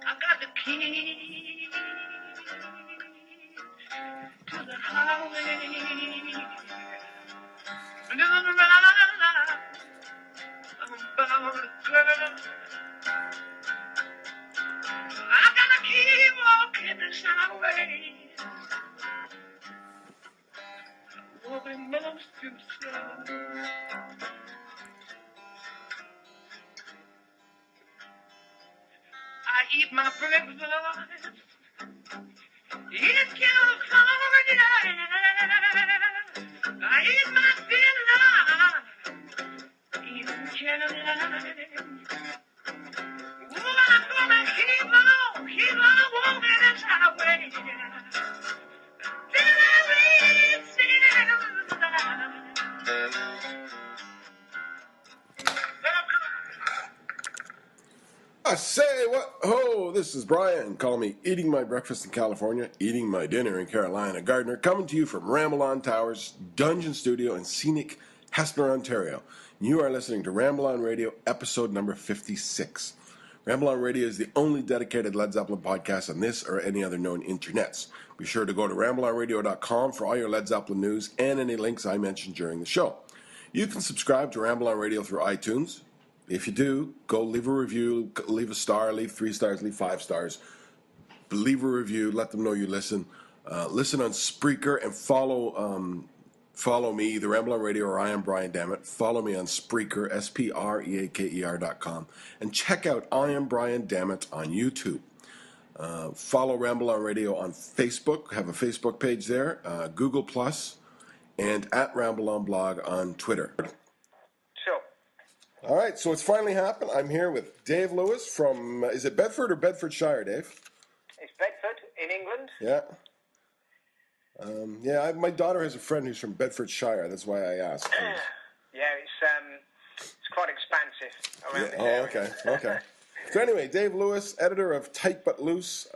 I got the key to the highway. And on the ride, I'm about a girl. I gotta keep walking this highway. Walking most too slow. I eat my breakfast in California. I eat my dinner in Carolina. Oh, I'm gonna keep on walking this highway till I reach the I say what? Oh, this is Brian. Call me eating my breakfast in California, eating my dinner in Carolina. Gardner coming to you from Ramble On Towers, Dungeon Studio in scenic Hespeler, Ontario. You are listening to Ramble On Radio, episode number 56. Ramble On Radio is the only dedicated Led Zeppelin podcast on this or any other known internets. Be sure to go to rambleonradio.com for all your Led Zeppelin news and any links I mentioned during the show. You can subscribe to Ramble On Radio through iTunes. If you do, go leave a review, leave a star, leave 3 stars, leave 5 stars. Leave a review, let them know you listen. Listen on Spreaker and follow me, either Ramble On Radio or I Am Brian Dammit. Follow me on Spreaker, SPREAKER.com. And check out I Am Brian Dammit on YouTube. Follow Ramble On Radio on Facebook, have a Facebook page there, Google+, and at Ramble On Blog on Twitter. All right, so it's finally happened. I'm here with Dave Lewis from, is it Bedford or Bedfordshire, Dave? It's Bedford in England. Yeah. My daughter has a friend who's from Bedfordshire. That's why I asked. Yeah, it's quite expansive around this area. Okay. So anyway, Dave Lewis, editor of Tight But Loose,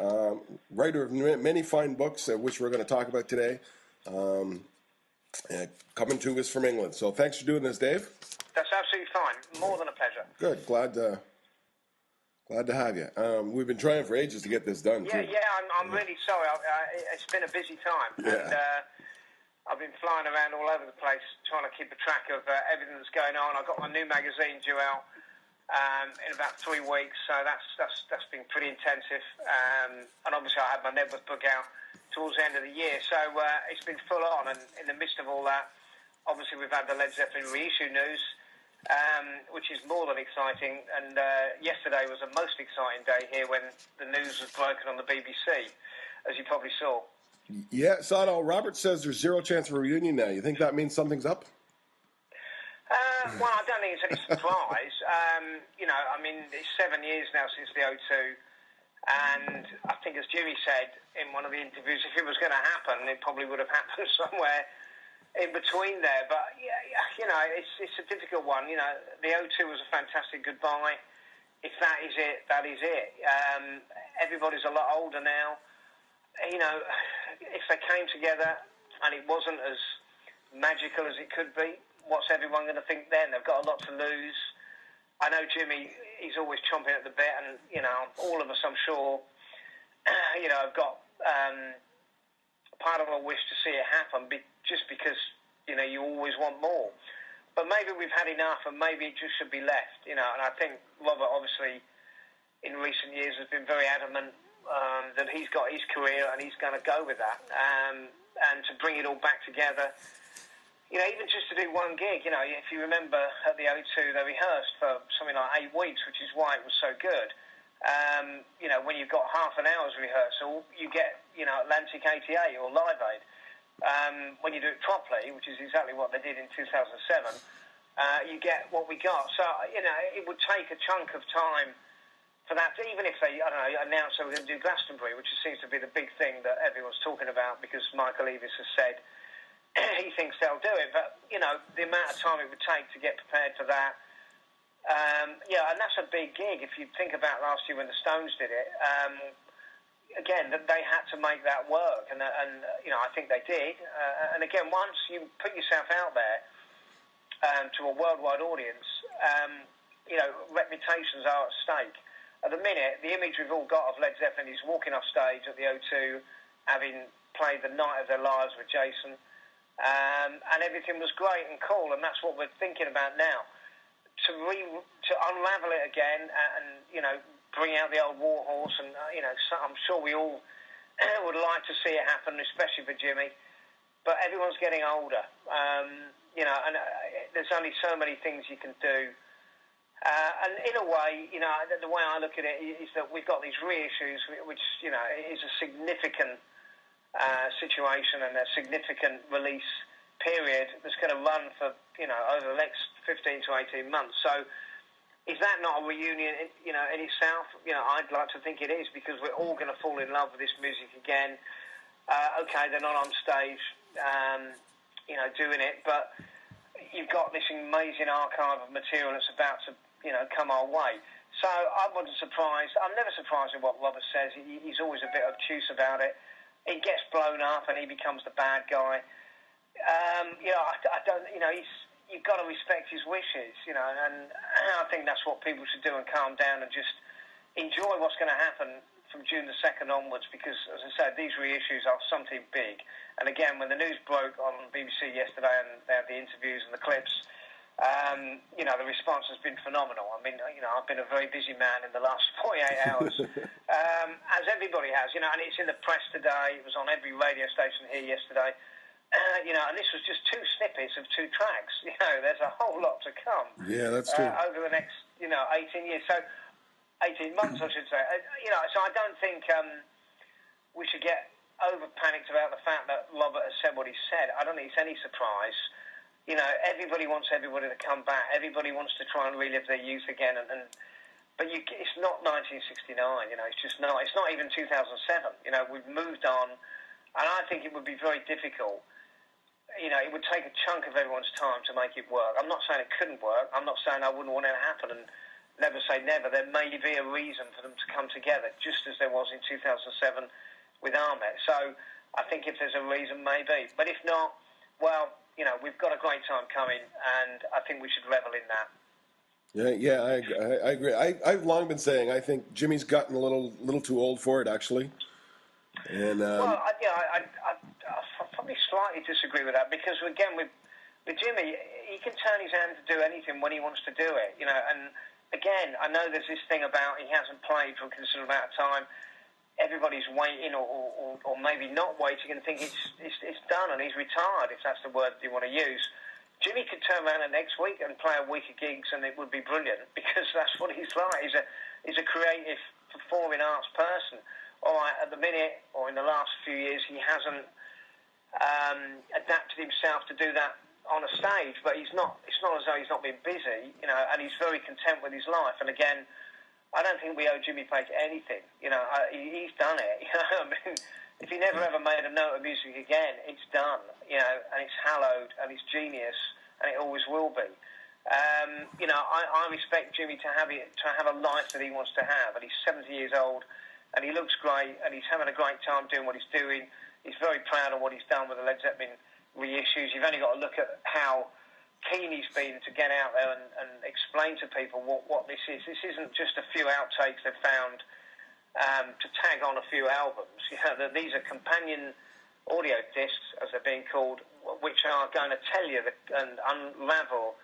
writer of many fine books, which we're going to talk about today. Coming to us from England. So thanks for doing this, Dave. That's absolutely fine. More than a pleasure. Good. Glad to have you. We've been trying for ages to get this done. Yeah. I'm really sorry. It's been a busy time, and I've been flying around all over the place trying to keep a track of everything that's going on. I've got my new magazine due out in about 3 weeks, so that's been pretty intensive. And obviously, I had my Nebworth book out towards the end of the year, so it's been full on. And in the midst of all that, obviously, we've had the Led Zeppelin reissue news. Which is more than exciting, and yesterday was a most exciting day here when the news was broken on the BBC, as you probably saw. Yeah, saw it all. Robert says there's zero chance of a reunion now. You think that means something's up? Well, I don't think it's any surprise. It's 7 years now since the O2, and I think, as Jimmy said in one of the interviews, if it was going to happen, it probably would have happened somewhere in between there, but it's a difficult one. The O2 was a fantastic goodbye. If that is it, that is it. Everybody's a lot older now. If they came together and it wasn't as magical as it could be, what's everyone going to think then? They've got a lot to lose. I know Jimmy, he's always chomping at the bit, and all of us, I'm sure, have got part of our wish to see it happen. Just because, you always want more. But maybe we've had enough, and maybe it just should be left, And I think Robert, obviously, in recent years has been very adamant that he's got his career and he's going to go with that. And to bring it all back together, even just to do one gig, if you remember at the O2, they rehearsed for something like 8 weeks, which is why it was so good. When you've got half an hour's rehearsal, you get, Atlantic 88 or Live Aid. When you do it properly, which is exactly what they did in 2007, you get what we got. So, it would take a chunk of time for that, even if they, announce they were going to do Glastonbury, which seems to be the big thing that everyone's talking about, because Michael Eavis has said he thinks they'll do it. But, the amount of time it would take to get prepared for that, and that's a big gig. If you think about last year when the Stones did it, again, they had to make that work, and I think they did. And again, once you put yourself out there to a worldwide audience, reputations are at stake. At the minute, the image we've all got of Led Zeppelin is walking off stage at the O2, having played the night of their lives with Jason, and everything was great and cool, and that's what we're thinking about now. To unravel it again and bring out the old war horse, and so I'm sure we all would like to see it happen, especially for Jimmy. But everyone's getting older, and there's only so many things you can do. And in a way, the way I look at it is that we've got these reissues, which is a significant situation and a significant release period that's going to run for over the next 15 to 18 months. So is that not a reunion in itself? I'd like to think it is, because we're all going to fall in love with this music again. Okay, they're not on stage doing it, but you've got this amazing archive of material that's about to come our way. So I wasn't surprised. I'm never surprised with what Robert says. He's always a bit obtuse about it. He gets blown up and he becomes the bad guy. I don't. You've got to respect his wishes. And I think that's what people should do, and calm down and just enjoy what's going to happen from June the 2nd onwards. Because, as I said, these reissues are something big. And again, when the news broke on BBC yesterday and they had the interviews and the clips, the response has been phenomenal. I mean, I've been a very busy man in the last 48 hours, as everybody has, and it's in the press today. It was on every radio station here yesterday, and this was just 2 snippets of 2 tracks. There's a whole lot to come. Yeah, that's true. Over the next, 18 years. So, 18 months, I should say. So I don't think we should get over-panicked about the fact that Robert has said what he said. I don't think it's any surprise. Everybody wants everybody to come back. Everybody wants to try and relive their youth again. But it's not 1969. It's just not. It's not even 2007. We've moved on, and I think it would be very difficult. It would take a chunk of everyone's time to make it work. I'm not saying it couldn't work. I'm not saying I wouldn't want it to happen. And never say never. There may be a reason for them to come together, just as there was in 2007 with Ahmet. So I think if there's a reason, maybe. But if not, well, we've got a great time coming, and I think we should revel in that. Yeah, I agree. I've long been saying I think Jimmy's gotten a little too old for it, actually. And well, I probably slightly disagree with that, because again, with Jimmy, he can turn his hand to do anything when he wants to do it. And again, I know there's this thing about he hasn't played for a considerable amount of time. Everybody's waiting, or maybe not waiting, and think it's done and he's retired, if that's the word you want to use. Jimmy could turn around next week and play a week of gigs, and it would be brilliant, because that's what he's like. He's a creative, performing arts person. All right, at the minute, or in the last few years, he hasn't adapted himself to do that on a stage, but it's not as though he's not been busy, and he's very content with his life. And again, I don't think we owe Jimmy Page anything. He's done it. I mean, if he never ever made a note of music again, it's done. And it's hallowed, and it's genius, and it always will be. I respect Jimmy to have a life that he wants to have, and he's 70 years old, and he looks great, and he's having a great time doing what he's doing. He's very proud of what he's done with the Led Zeppelin reissues. You've only got to look at how keen he's been to get out there and explain to people what this is. This isn't just a few outtakes they've found to tag on a few albums. That these are companion audio discs, as they're being called, which are going to tell you and unravel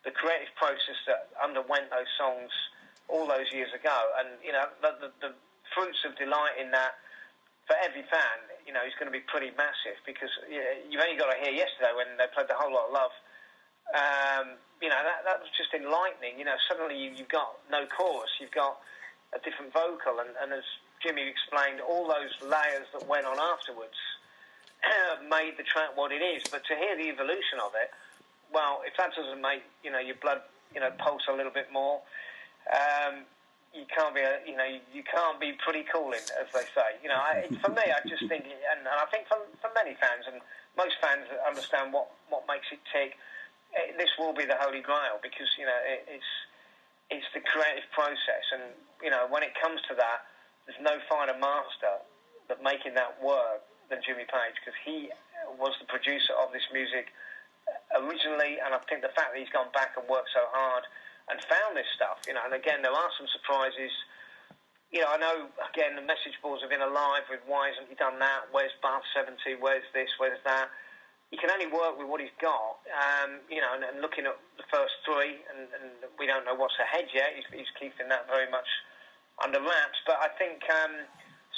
the creative process that underwent those songs all those years ago. And the fruits of delight in that, for every fan, is going to be pretty massive, because you've only got to hear yesterday when they played The Whole Lot of Love. That was just enlightening. Suddenly you've got no chorus, you've got a different vocal, and as Jimmy explained, all those layers that went on afterwards made the track what it is. But to hear the evolution of it, well, if that doesn't make your blood pulse a little bit more, you can't be pretty cooling, as they say. For me, I just think, and I think for many fans, and most fans understand what makes it tick. This will be the Holy Grail, because it's the creative process, and when it comes to that, there's no finer master at making that work than Jimmy Page, because he was the producer of this music originally, and I think the fact that he's gone back and worked so hard and found this stuff, you know. And again, there are some surprises. You know, I know, again, the message boards have been alive with why hasn't he done that? Where's Bath 70? Where's this? Where's that? He can only work with what he's got, you know, and looking at the first three, and we don't know what's ahead yet. He's keeping that very much under wraps. But I think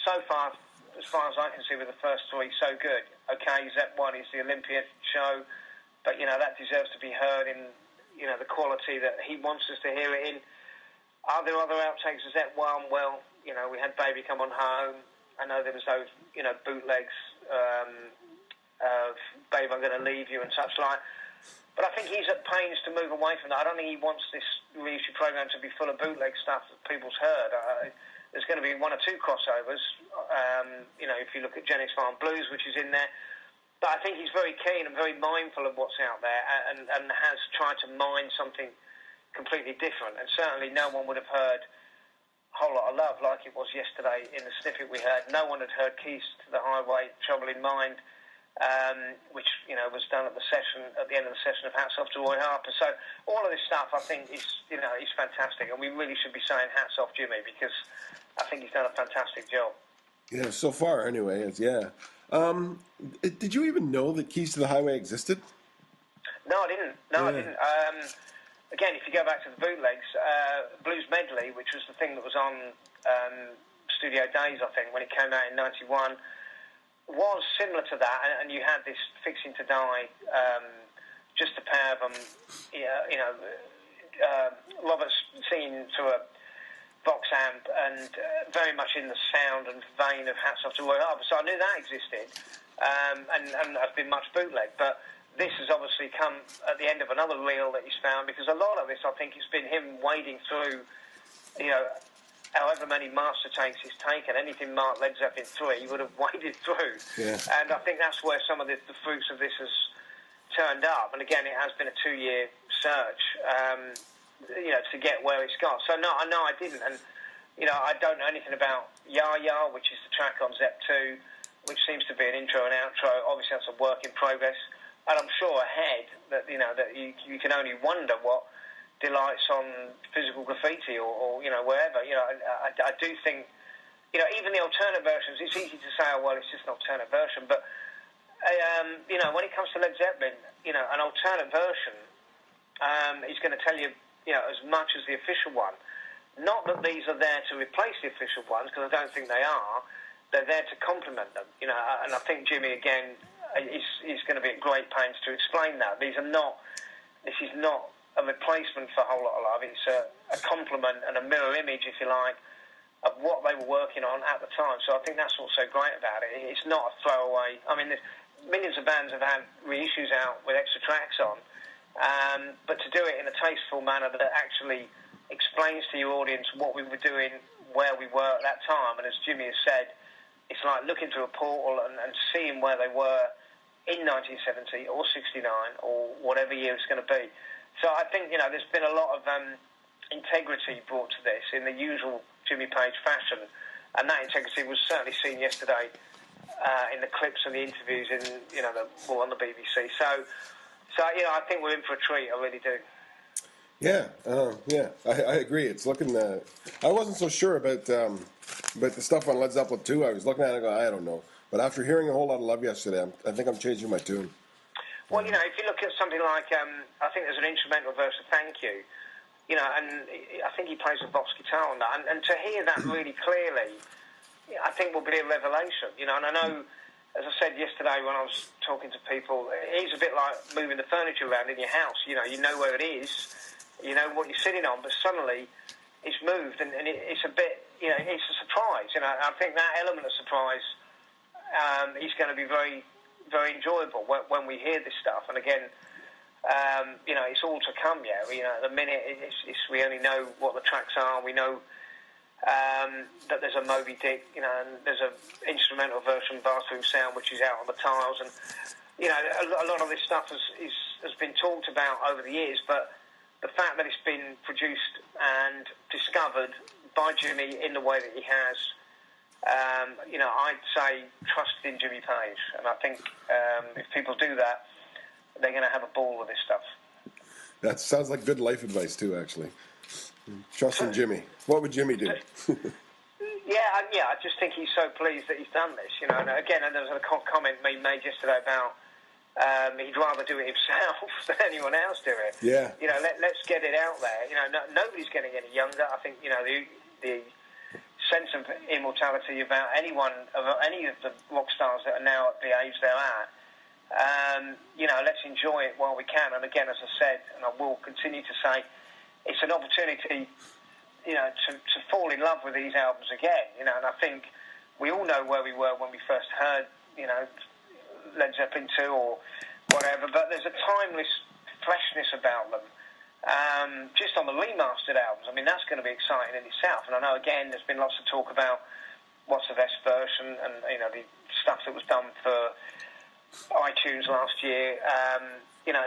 so far as I can see with the first three, so good. Okay, Zep 1 is the Olympia show, but, you know, that deserves to be heard in, you know, the quality that he wants us to hear it in. Are there other outtakes of Zep 1? Well, you know, we had Baby Come On Home. I know there was those, you know, bootlegs of Babe, I'm Going to Leave You and such like. But I think he's at pains to move away from that. I don't think he wants this reissue program to be full of bootleg stuff that people's heard. There's going to be one or two crossovers, you know, if you look at Jennings Farm Blues, which is in there. But I think he's very keen and very mindful of what's out there, and has tried to mine something completely different. And certainly no one would have heard Whole Lot of Love like it was yesterday in the snippet we heard. No one had heard Keys to the Highway, Trouble in Mind, which, you know, was done at the end of the session of Hats Off to Roy Harper. So all of this stuff, I think, is, you know, is fantastic, and we really should be saying hats off Jimmy, because I think he's done a fantastic job. Yeah, so far anyway. Yeah. Did you even know that Keys to the Highway existed? No, I didn't. I didn't. Again, if you go back to the bootlegs, Blues Medley, which was the thing that was on Studio Days, I think, when it came out in 91, was similar to that, and you had this Fixing to Die, just a pair of them, you know, Robert's singing to a Vox amp, and very much in the sound and vein of Hats Off to Roy Harper. So I knew that existed, and I've been much bootleg, but this has obviously come at the end of another reel that he's found, because a lot of this, I think, has been him wading through, you know, however many master takes he's taken. Anything Mark Led Zeppelin 3, he would have waded through. Yeah. And I think that's where some of the fruits of this has turned up. And again, it has been a 2-year search, you know, to get where it's got. So no, I didn't. And, you know, I don't know anything about Ya Ya, which is the track on Zep 2, which seems to be an intro and outro. Obviously, that's a work in progress. And I'm sure ahead that, you know, that you can only wonder what delights on Physical Graffiti or you know, wherever. You know, I do think, you know, even the alternate versions, it's easy to say, oh, well, it's just an alternate version, but, you know, when it comes to Led Zeppelin, you know, an alternate version is going to tell you, you know, as much as the official one. Not that these are there to replace the official ones, because I don't think they are. They're there to complement them, you know, and I think Jimmy, again, is going to be at great pains to explain that. This is not a replacement for a Whole Lot of Love. It's a complement and a mirror image, if you like, of what they were working on at the time. So I think that's what's so great about it. It's not a throwaway. I mean, millions of bands have had reissues out with extra tracks on, but to do it in a tasteful manner that actually explains to your audience what we were doing, where we were at that time. And as Jimmy has said, it's like looking through a portal and seeing where they were in 1970 or 69 or whatever year it's going to be. So I think, you know, there's been a lot of integrity brought to this in the usual Jimmy Page fashion, and that integrity was certainly seen yesterday in the clips and the interviews on the BBC. So you know, I think we're in for a treat. I really do. Yeah, I agree. It's looking. I wasn't so sure about the stuff on Led Zeppelin 2. I was looking at it and going, I don't know. But after hearing A Whole Lot of Love yesterday, I think I'm changing my tune. Well, you know, if you look at something like, I think there's an instrumental version of Thank You, you know, and I think he plays a Vox guitar on that. And to hear that really clearly, I think will be a revelation, you know. And I know, as I said yesterday when I was talking to people, it's a bit like moving the furniture around in your house. You know where it is, you know what you're sitting on, but suddenly it's moved, and it's a bit, you know, it's a surprise. You know, I think that element of surprise is going to be very, very enjoyable when we hear this stuff. And again, you know, it's all to come yet. You know, at the minute, we only know what the tracks are. We know that there's a Moby Dick, you know, and there's an instrumental version, Bathroom Sound, which is out on the tiles. And, you know, a lot of this stuff has been talked about over the years, but the fact that it's been produced and discovered by Jimmy in the way that he has, you know, I'd say trust in Jimmy Page. And I think if people do that, they're going to have a ball with this stuff. That sounds like good life advice too, actually. Trust in Jimmy. What would Jimmy do? Yeah, I just think he's so pleased that he's done this, you know. And again, and there was a comment made yesterday about he'd rather do it himself than anyone else do it. Yeah. You know, let's get it out there. You know, nobody's getting any younger. I think, you know, the sense of immortality about any of the rock stars that are now at the age they're at, you know, let's enjoy it while we can. And again, as I said, and I will continue to say, it's an opportunity, you know, to fall in love with these albums again, you know. And I think we all know where we were when we first heard, you know, Led Zeppelin 2 or whatever, but there's a timeless freshness about them. Just on the remastered albums, I mean, that's going to be exciting in itself. And I know, again, there's been lots of talk about what's the best version and, you know, the stuff that was done for iTunes last year. You know,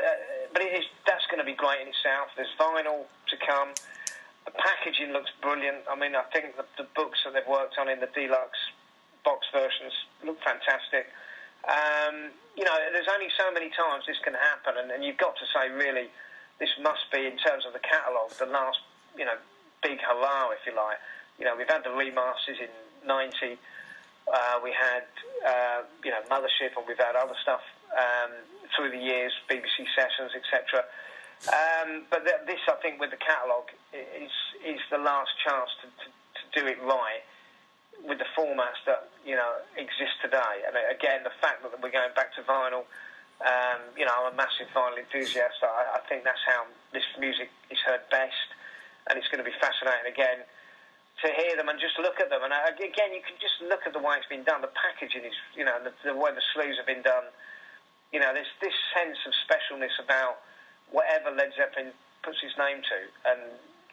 but that's going to be great in itself. There's vinyl to come. The packaging looks brilliant. I mean, I think the books that they've worked on in the deluxe box versions look fantastic. You know, there's only so many times this can happen, and you've got to say, really, this must be, in terms of the catalogue, the last, you know, big hurrah, if you like. You know, we've had the remasters in 90. We had, you know, Mothership, and we've had other stuff through the years, BBC Sessions, etc. But this, I think, with the catalogue, is the last chance to do it right with the formats that, you know, exist today. And again, the fact that we're going back to vinyl, you know, I'm a massive vinyl enthusiast. I think that's how this music is heard best, and it's going to be fascinating again to hear them and just look at them. And again, you can just look at the way it's been done. The packaging is, you know, the way the sleeves have been done. You know, there's this sense of specialness about whatever Led Zeppelin puts his name to. And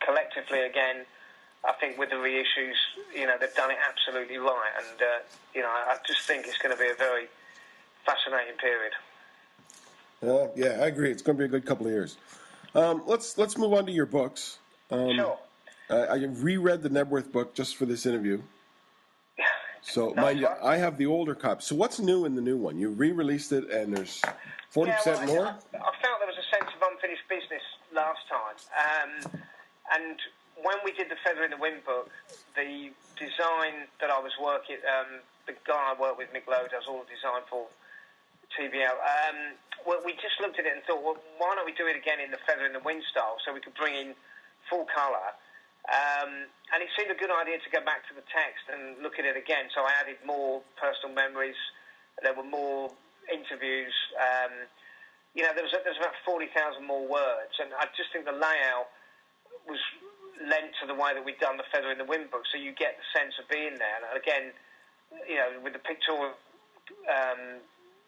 collectively, again, I think with the reissues, you know, they've done it absolutely right. And, you know, I just think it's going to be a very fascinating period. Yeah, I agree. It's going to be a good couple of years. Let's move on to your books. Sure. I reread the Nebworth book just for this interview. So, mind you, I have the older copy. So what's new in the new one? You re-released it, and there's 40% more? I felt there was a sense of unfinished business last time. And when we did the Feather in the Wind book, the design that I was working, the guy I worked with, Mick Lowe, does all the design for TBL. Well, we just looked at it and thought, well, why don't we do it again in the Feather in the Wind style, so we could bring in full colour. And it seemed a good idea to go back to the text and look at it again. So I added more personal memories. There were more interviews. You know, there's about 40,000 more words. And I just think the layout was lent to the way that we'd done the Feather in the Wind book. So you get the sense of being there. And again, you know, with the pictorial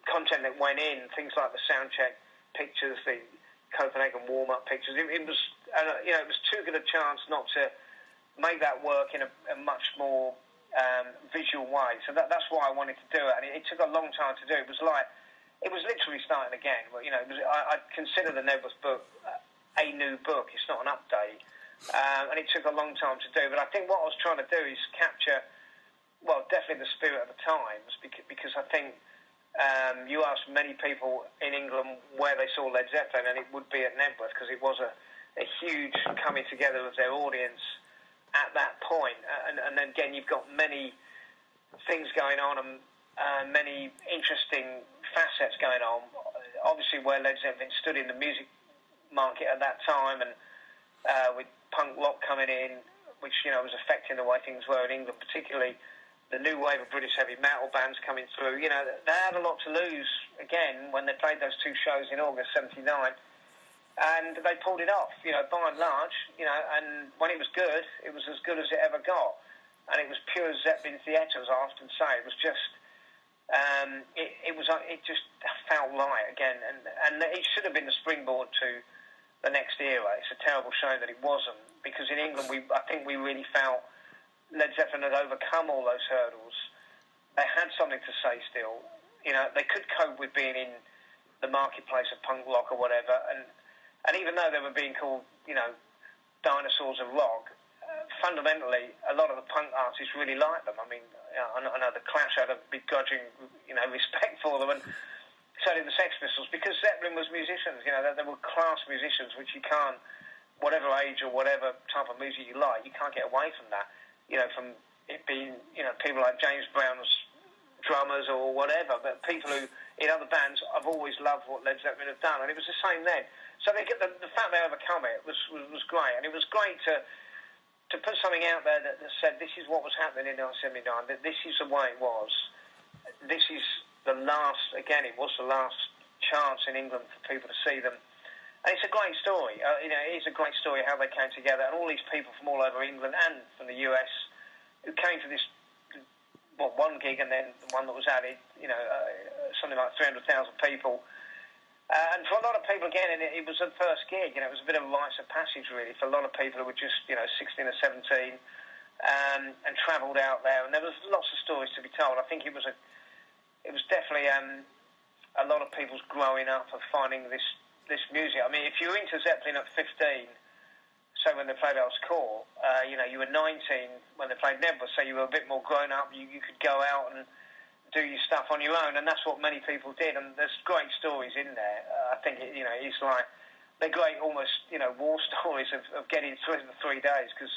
content that went in, things like the sound check pictures, the Copenhagen warm-up pictures, it was, you know, it was too good a chance not to make that work in a much more visual way. So that's why I wanted to do it, and it took a long time to do. It was literally starting again. You know, I consider the Nebworth book a new book. It's not an update, and it took a long time to do. But I think what I was trying to do is capture, well, definitely the spirit of the times, because I think you asked many people in England where they saw Led Zeppelin, and it would be at Nebworth, because it was a huge coming together of their audience at that point. And then again, you've got many things going on and many interesting facets going on. Obviously, where Led Zeppelin stood in the music market at that time, and with punk rock coming in, which, you know, was affecting the way things were in England, particularly the new wave of British heavy metal bands coming through. You know, they had a lot to lose, again, when they played those two shows in August 79, and they pulled it off, you know, by and large, you know, and when it was good, it was as good as it ever got. And it was pure Zeppelin theatre, as I often say. It was just, it just felt right again, and it should have been the springboard to the next era. It's a terrible shame that it wasn't, because in England, I think we really felt Led Zeppelin had overcome all those hurdles. They had something to say still. You know, they could cope with being in the marketplace of punk rock or whatever, and even though they were being called, you know, dinosaurs of rock, fundamentally, a lot of the punk artists really liked them. I mean, I know the Clash had a begrudging, you know, respect for them, and certainly the Sex Pistols, because Zeppelin was musicians. You know, they were class musicians, which you can't, whatever age or whatever type of music you like, you can't get away from that. You know, from it being, you know, people like James Brown's drummers or whatever, but people who in other bands, I've always loved what Led Zeppelin have done, and it was the same then. So they get the fact they overcome it was great, and it was great to put something out there that said this is what was happening in 1979, that this is the way it was. This is the last, again, it was the last chance in England for people to see them. And it's a great story. You know, it is a great story how they came together, and all these people from all over England and from the US who came to this, one gig and then one that was added, you know, something like 300,000 people. And for a lot of people, again, it was the first gig. You know, it was a bit of a rites of passage, really, for a lot of people who were just, you know, 16 or 17 and travelled out there. And there was lots of stories to be told. I think it was definitely a lot of people's growing up of finding this music. I mean, if you were into Zeppelin at 15, so when they played Earl's Court, you know, you were 19 when they played Nebworth, so you were a bit more grown up. You could go out and do your stuff on your own, and that's what many people did. And there's great stories in there. I think you know, it's like they're great, almost, you know, war stories of getting through the 3 days, because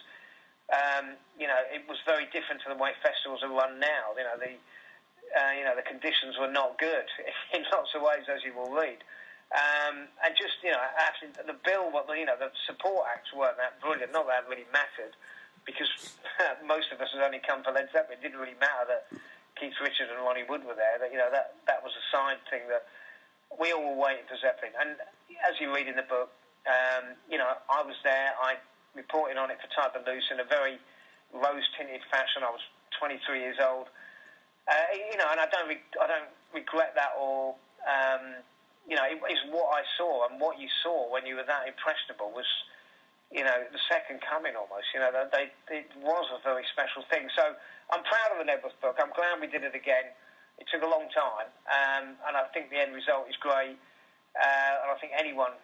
you know, it was very different to the way festivals are run now. You know, the conditions were not good in lots of ways, as you will read. And just, you know, actually the bill, you know, the support acts weren't that brilliant. Not that it really mattered, because most of us had only come for Led Zeppelin. It didn't really matter that Keith Richards and Ronnie Wood were there. That, you know, that was a side thing, that we all were waiting for Zeppelin. And as you read in the book, you know, I was there. I reported on it for Type and Loose in a very rose-tinted fashion. I was 23 years old. You know, and I don't regret that, or you know, it's what I saw, and what you saw when you were that impressionable was, you know, the second coming almost. You know, it was a very special thing. So I'm proud of the Nebworth book. I'm glad we did it again. It took a long time, and I think the end result is great. And I think anyone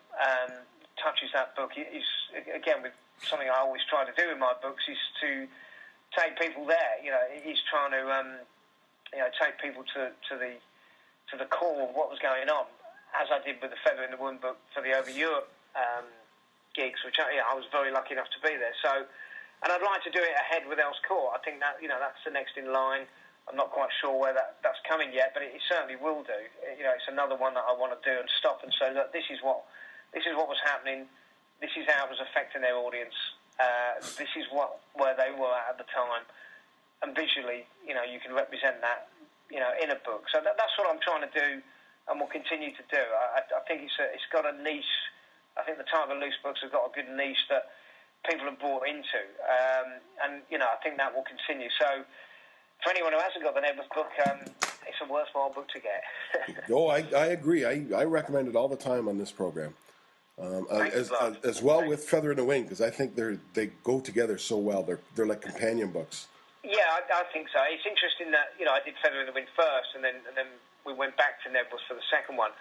touches that book is, again, with something I always try to do in my books, is to take people there. You know, he's trying to you know, take people to the core of what was going on, as I did with the Feather in the Wind book for the Over Europe gigs, which I was very lucky enough to be there. So, and I'd like to do it ahead with Earl's Court. I think that, you know, that's the next in line. I'm not quite sure where that's coming yet, but it certainly will do. You know, it's another one that I want to do and stop and say, look, this is what was happening. This is how it was affecting their audience. This is where they were at the time, and visually, you know, you can represent that, you know, in a book. So that's what I'm trying to do, and will continue to do. I think it's got a niche. I think the Type and Loose books have got a good niche that people have bought into, and you know, I think that will continue. So for anyone who hasn't got the Nebworth book, it's a worthwhile book to get. Oh, I agree. I recommend it all the time on this program, as well with Feather in the Wind, because I think they go together so well. They're like companion books. Yeah, I think so. It's interesting that, you know, I did Feather in the Wind first, and then we went back to Nebworth for the second one.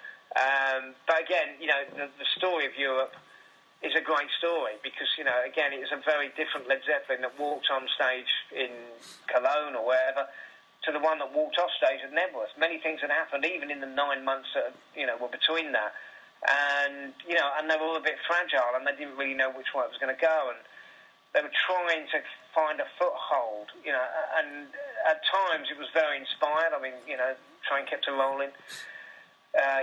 But again, you know, the story of Europe is a great story, because, you know, again, it was a very different Led Zeppelin that walked on stage in Cologne or wherever to the one that walked off stage at Nebworth. Many things had happened, even in the 9 months that, you know, were between that. And, you know, and they were all a bit fragile, and they didn't really know which way it was going to go. And they were trying to find a foothold, you know, and at times it was very inspired. I mean, you know, Train Kept a Rolling,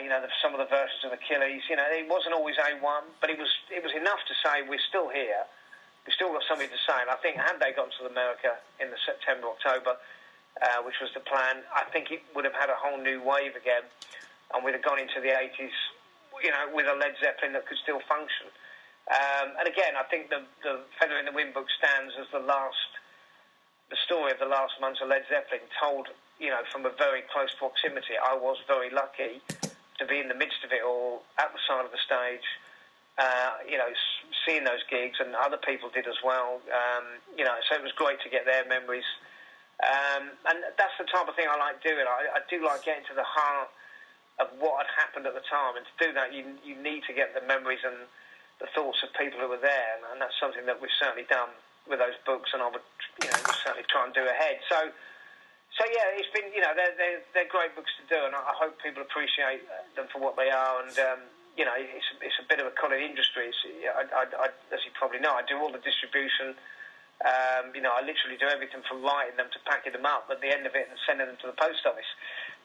you know, some of the versions of Achilles, you know, it wasn't always A1, but it was enough to say we're still here, we've still got something to say. And I think had they gone to America in the September, October, which was the plan, I think it would have had a whole new wave again, and we'd have gone into the 80s, you know, with a Led Zeppelin that could still function. And again, I think the Feather in the Wind book stands as the story of the last months of Led Zeppelin, told, you know, from a very close proximity. I was very lucky to be in the midst of it all, at the side of the stage, you know, seeing those gigs, and other people did as well. You know, so it was great to get their memories. And that's the type of thing I like doing. I do like getting to the heart of what had happened at the time, and to do that, you need to get the memories and the thoughts of people who were there, and that's something that we've certainly done with those books, and I would, you know, certainly try and do ahead. So So yeah, it's been, they're great books to do, and I hope people appreciate them for what they are. And it's a bit of a coloured industry. As you probably know, I do all the distribution. I literally do everything from writing them to packing them up at the end of it and sending them to the post office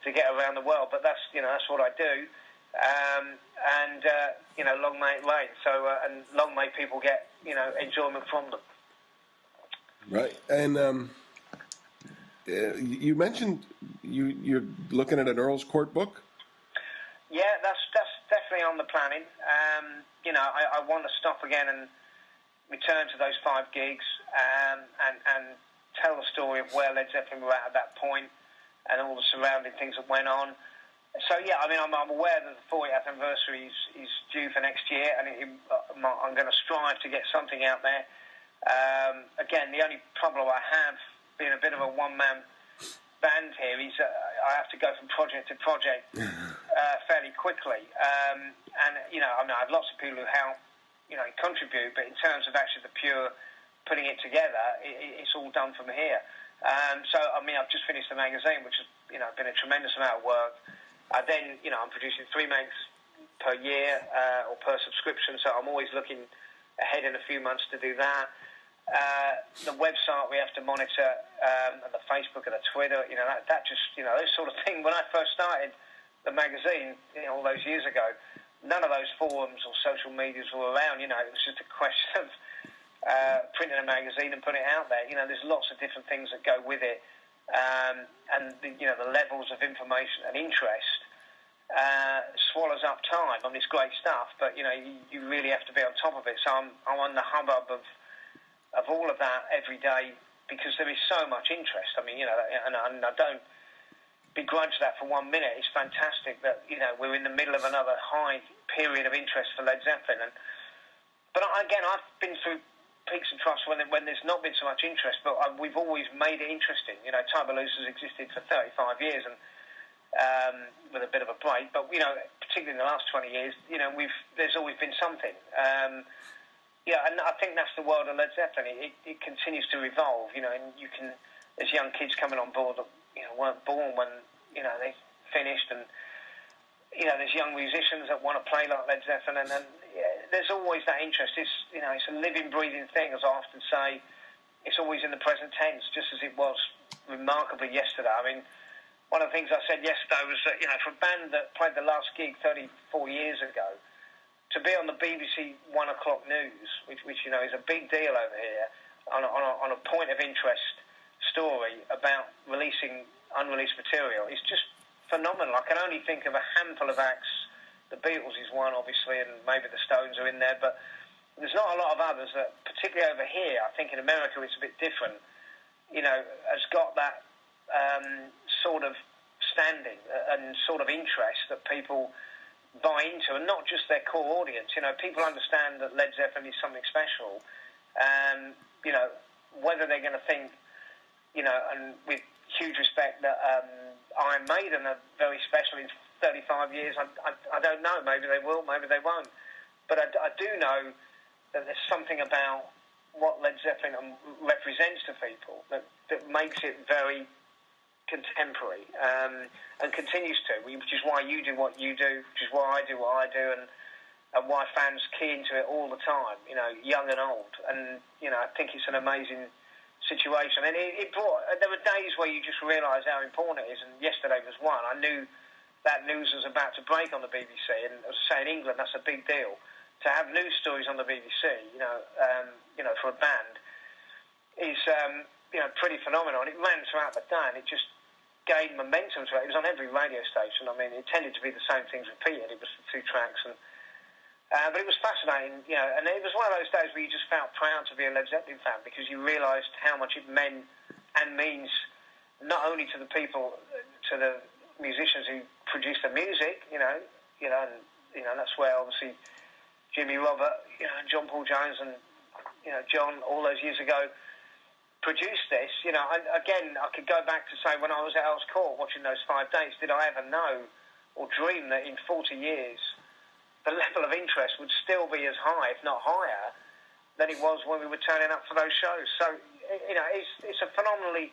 to get around the world. But that's what I do. Long may it rain. So and long may people get enjoyment from them. Right, and you mentioned you're looking at an Earl's Court book. Yeah, that's definitely on the planning. I want to stop again and return to those 5 gigs and tell the story of where Led Zeppelin were at that point and all the surrounding things that went on. So yeah, I mean, I'm aware that the 40th anniversary is due for next year, and I'm going to strive to get something out there. Again, the only problem I have, being a bit of a one-man band here, is I have to go from project to project fairly quickly. I've lots of people who help, contribute, but in terms of actually the pure putting it together, it's all done from here. I've just finished the magazine, which has, been a tremendous amount of work. Then, I'm producing 3 mags per year or per subscription, so I'm always looking ahead in a few months to do that. The website we have to monitor, and the Facebook and the Twitter, that just, those sort of things. When I first started the magazine, all those years ago, none of those forums or social medias were around. It was just a question of printing a magazine and putting it out there. There's lots of different things that go with it, and the levels of information and interest swallows up time. I mean, it's great stuff, but you really have to be on top of it. So I'm on the hubbub of all of that every day because there is so much interest. I mean, and I don't begrudge that for 1 minute. It's fantastic that we're in the middle of another high period of interest for Led Zeppelin. But again, I've been through peaks and troughs when there's not been so much interest, but we've always made it interesting. Turbulence has existed for 35 years and with a bit of a break, but particularly in the last 20 years, there's always been something. And I think that's the world of Led Zeppelin. It continues to evolve. And you can, there's young kids coming on board that weren't born when they finished, and there's young musicians that want to play like Led Zeppelin, and there's always that interest. It's it's a living, breathing thing, as I often say. It's always in the present tense, just as it was remarkably yesterday. I mean, one of the things I said yesterday was that for a band that played the last gig 34 years ago, to be on the BBC 1 o'clock news, which is a big deal over here, on a point of interest story about releasing unreleased material, is just phenomenal. I can only think of a handful of acts. The Beatles is one, obviously, and maybe the Stones are in there, but there's not a lot of others that, particularly over here, I think in America it's a bit different, has got that sort of standing and sort of interest that people buy into, and not just their core audience. People understand that Led Zeppelin is something special, whether they're going to think, and with huge respect, that Iron Maiden are very special in 35 years, I don't know. Maybe they will, maybe they won't. But I do know that there's something about what Led Zeppelin represents to people that makes it very contemporary, and continues to, which is why you do what you do, which is why I do what I do, and why fans key into it all the time, young and old. And, I think it's an amazing situation. And there were days where you just realise how important it is, and yesterday was one. I knew that news was about to break on the BBC, and as I say, in England, that's a big deal. To have news stories on the BBC, for a band is, pretty phenomenal. And it ran throughout the day, and it just gained momentum throughout. It was on every radio station. I mean, it tended to be the same things repeated. It was 2 tracks, and but it was fascinating, and it was one of those days where you just felt proud to be a Led Zeppelin fan, because you realised how much it meant and means not only to the people, to the musicians who produce the music, and that's where obviously Jimmy Robert, and John Paul Jones and John all those years ago produced this. Again, I could go back to say when I was at Earl's Court watching those 5 dates, did I ever know or dream that in 40 years the level of interest would still be as high, if not higher, than it was when we were turning up for those shows. So, it's a phenomenally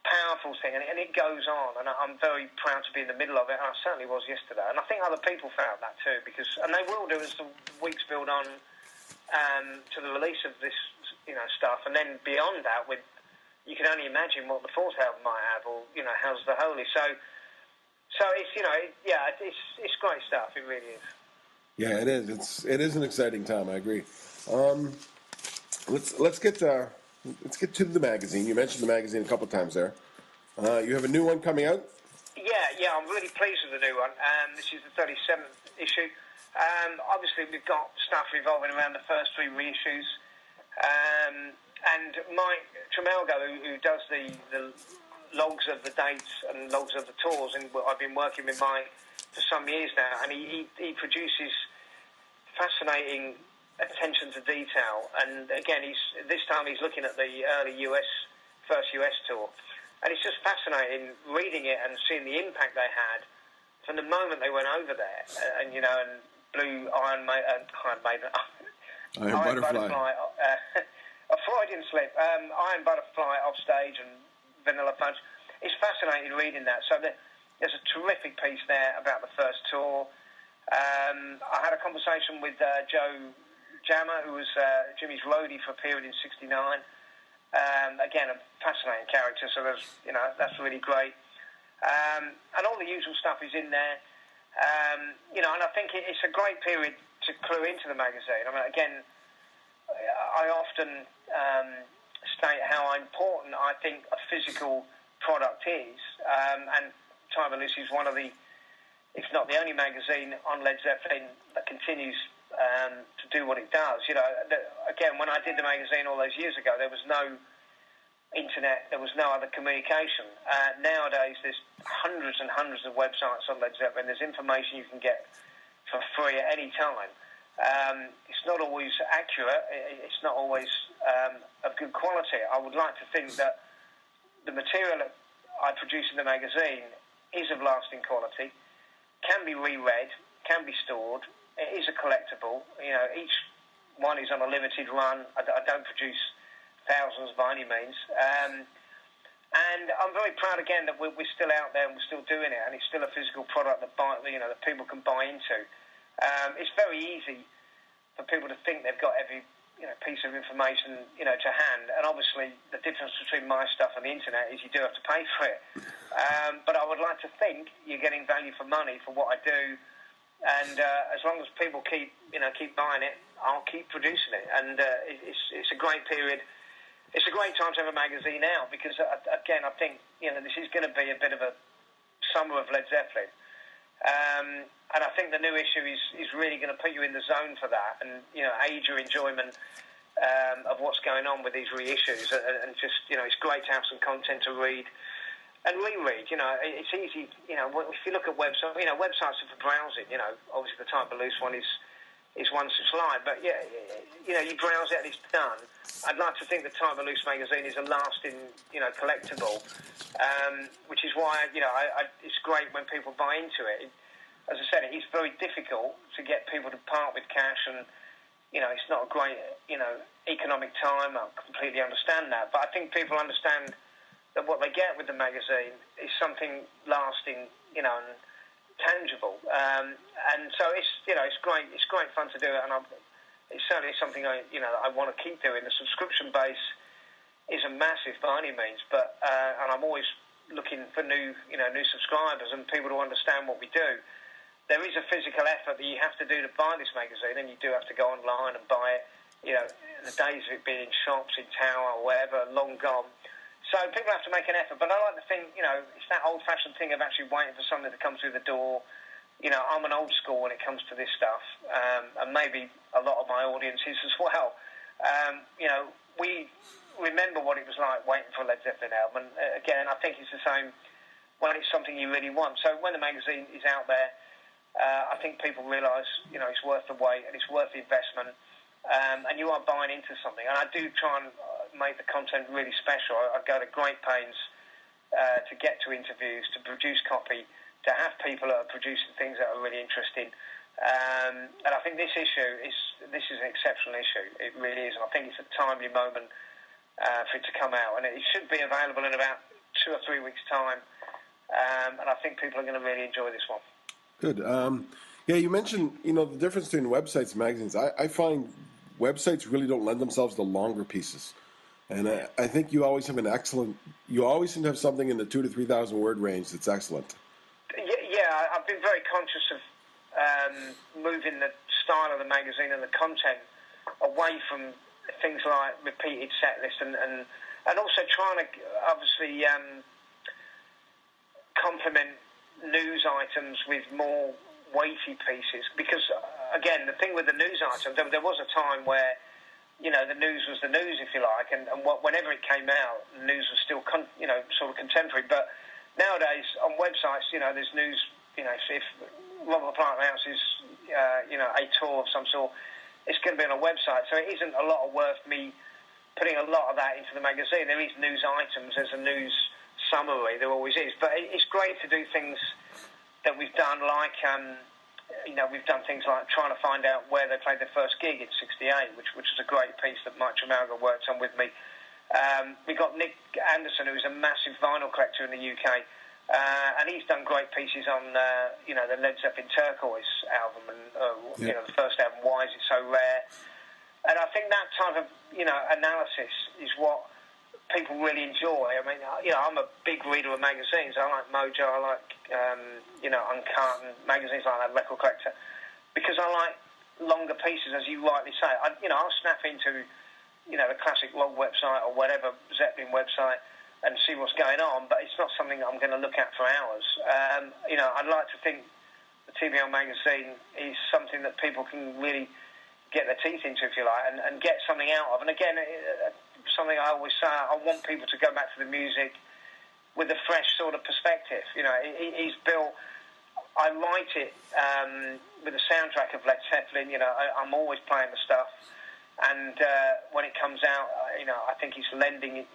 powerful thing, and it goes on, and I'm very proud to be in the middle of it, and I certainly was yesterday, and I think other people found that too, and they will do as the weeks build on to the release of this, stuff, and then beyond that, you can only imagine what the fourth album might have, or How's the Holy. So it's it's great stuff. It really is. Yeah, it is. It is an exciting time. I agree. Let's get to the magazine. You mentioned the magazine a couple times there. You have a new one coming out? Yeah, I'm really pleased with the new one. This is the 37th issue. Obviously, we've got stuff revolving around the first three reissues. And Mike Tremelgo, who does the logs of the dates and logs of the tours, and I've been working with Mike for some years now, and he produces fascinating attention to detail. And again, this time he's looking at the early first US tour, and it's just fascinating reading it and seeing the impact they had from the moment they went over there, and Blue Iron Maiden, Iron Butterfly. A Freudian slip. Iron Butterfly off stage and Vanilla Fudge. It's fascinating reading that. So there's a terrific piece there about the first tour. I had a conversation with Joe Jammer, who was Jimmy's roadie for a period in '69. Again, a fascinating character. So that's really great. And all the usual stuff is in there. And I think it's a great period to clue into the magazine. I mean, again, I often state how important I think a physical product is, and Time of Lucy is one of the, if not the only magazine on Led Zeppelin that continues to do what it does. Again, when I did the magazine all those years ago, there was no internet, there was no other communication. Nowadays, there's hundreds and hundreds of websites on Led Zeppelin. There's information you can get for free at any time. It's not always accurate. It's not always of good quality. I would like to think that the material that I produce in the magazine is of lasting quality, can be reread, can be stored. It is a collectible. Each one is on a limited run. I don't produce thousands by any means. And I'm very proud again that we're still out there and we're still doing it, and it's still a physical product that that people can buy into. It's very easy for people to think they've got every piece of information to hand, and obviously the difference between my stuff and the internet is you do have to pay for it. But I would like to think you're getting value for money for what I do, and as long as people keep buying it, I'll keep producing it. And it's a great period. It's a great time to have a magazine now because again I think this is going to be a bit of a summer of Led Zeppelin. And I think the new issue is really going to put you in the zone for that, and aid your enjoyment of what's going on with these reissues, and just it's great to have some content to read and reread. It's easy. If you look at websites, websites are for browsing. Obviously the Time of Loose one is one slide, but you browse it and it's done. I'd like to think the Time of Loose magazine is a lasting collectible, which is why it's great when people buy into it. As I said, it's very difficult to get people to part with cash, and it's not a great economic time. I completely understand that, but I think people understand that what they get with the magazine is something lasting, and tangible. And so it's great. It's great fun to do it, and it's certainly something I want to keep doing. The subscription base isn't massive by any means, but and I'm always looking for new subscribers and people to understand what we do. There is a physical effort that you have to do to buy this magazine, and you do have to go online and buy it. The days of it being in shops, in Tower, or wherever, long gone. So people have to make an effort. But I like to think, it's that old-fashioned thing of actually waiting for something to come through the door. I'm an old school when it comes to this stuff, and maybe a lot of my audience is as well. We remember what it was like waiting for a Led Zeppelin album. And again, I think it's the same when it's something you really want. So when the magazine is out there, I think people realise, it's worth the wait and it's worth the investment, and you are buying into something. And I do try and make the content really special. I go to great pains to get to interviews, to produce copy, to have people that are producing things that are really interesting. And I think this issue is an exceptional issue. It really is, and I think it's a timely moment for it to come out. And it should be available in about 2 or 3 weeks' time, and I think people are going to really enjoy this one. Good. Yeah, you mentioned, the difference between websites and magazines. I find websites really don't lend themselves to longer pieces. And I think you always seem to have something in the 2,000 to 3,000 word range that's excellent. Yeah, I've been very conscious of moving the style of the magazine and the content away from things like repeated set lists and also trying to obviously complement news items with more weighty pieces, because again, the thing with the news items, there was a time where the news was the news, if you like, and whenever it came out, the news was still sort of contemporary. But nowadays on websites, there's news. If Robert Plant announces a tour of some sort, it's going to be on a website, so it isn't a lot of worth me putting a lot of that into the magazine. There is news items, there's a news summary, there always is, but it's great to do things that we've done, like we've done things like trying to find out where they played their first gig in '68, which is a great piece that Mike Tramaga worked on with me. We got Nick Anderson, who's a massive vinyl collector in the UK, and he's done great pieces on the Led Zeppelin Turquoise album and the first album, Why Is It So Rare? And I think that type of analysis is what people really enjoy. I mean, I'm a big reader of magazines. I like Mojo, I like Uncut and magazines like that, Record Collector, because I like longer pieces, as you rightly say. I'll snap into the classic log website or whatever Zeppelin website and see what's going on, but it's not something I'm going to look at for hours. I'd like to think the TBL magazine is something that people can really get their teeth into, if you like, and get something out of. And again, something I always say, I want people to go back to the music with a fresh sort of perspective. He's built, I write it with the soundtrack of Led Zeppelin. I'm always playing the stuff, and when it comes out, I think he's lending it,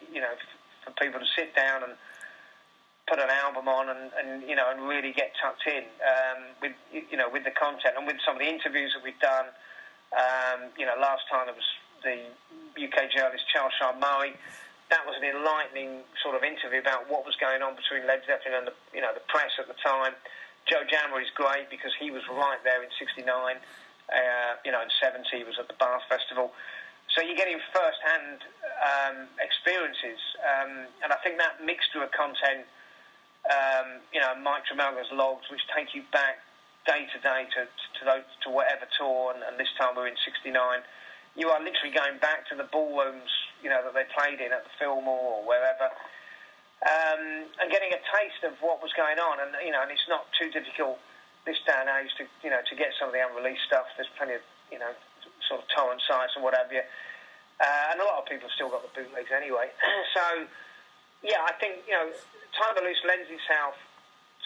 for people to sit down and put an album on and really get tucked in with the content and with some of the interviews that we've done. Last time it was the UK journalist Charles Shaw Murray. That was an enlightening sort of interview about what was going on between Led Zeppelin and the press at the time. Joe Jammer is great because he was right there in '69. In '70 he was at the Bath Festival. So you're getting first-hand experiences, and I think that mixture of content, Mike Tremelga's logs, which take you back day to day to whatever tour, and this time we're in '69. You are literally going back to the ballrooms, that they played in at the Fillmore or wherever, and getting a taste of what was going on. And and it's not too difficult this day and age to get some of the unreleased stuff. There's plenty of sort of torrent sites and what have you, and a lot of people have still got the bootlegs anyway. So yeah, I think Time to Loose lends itself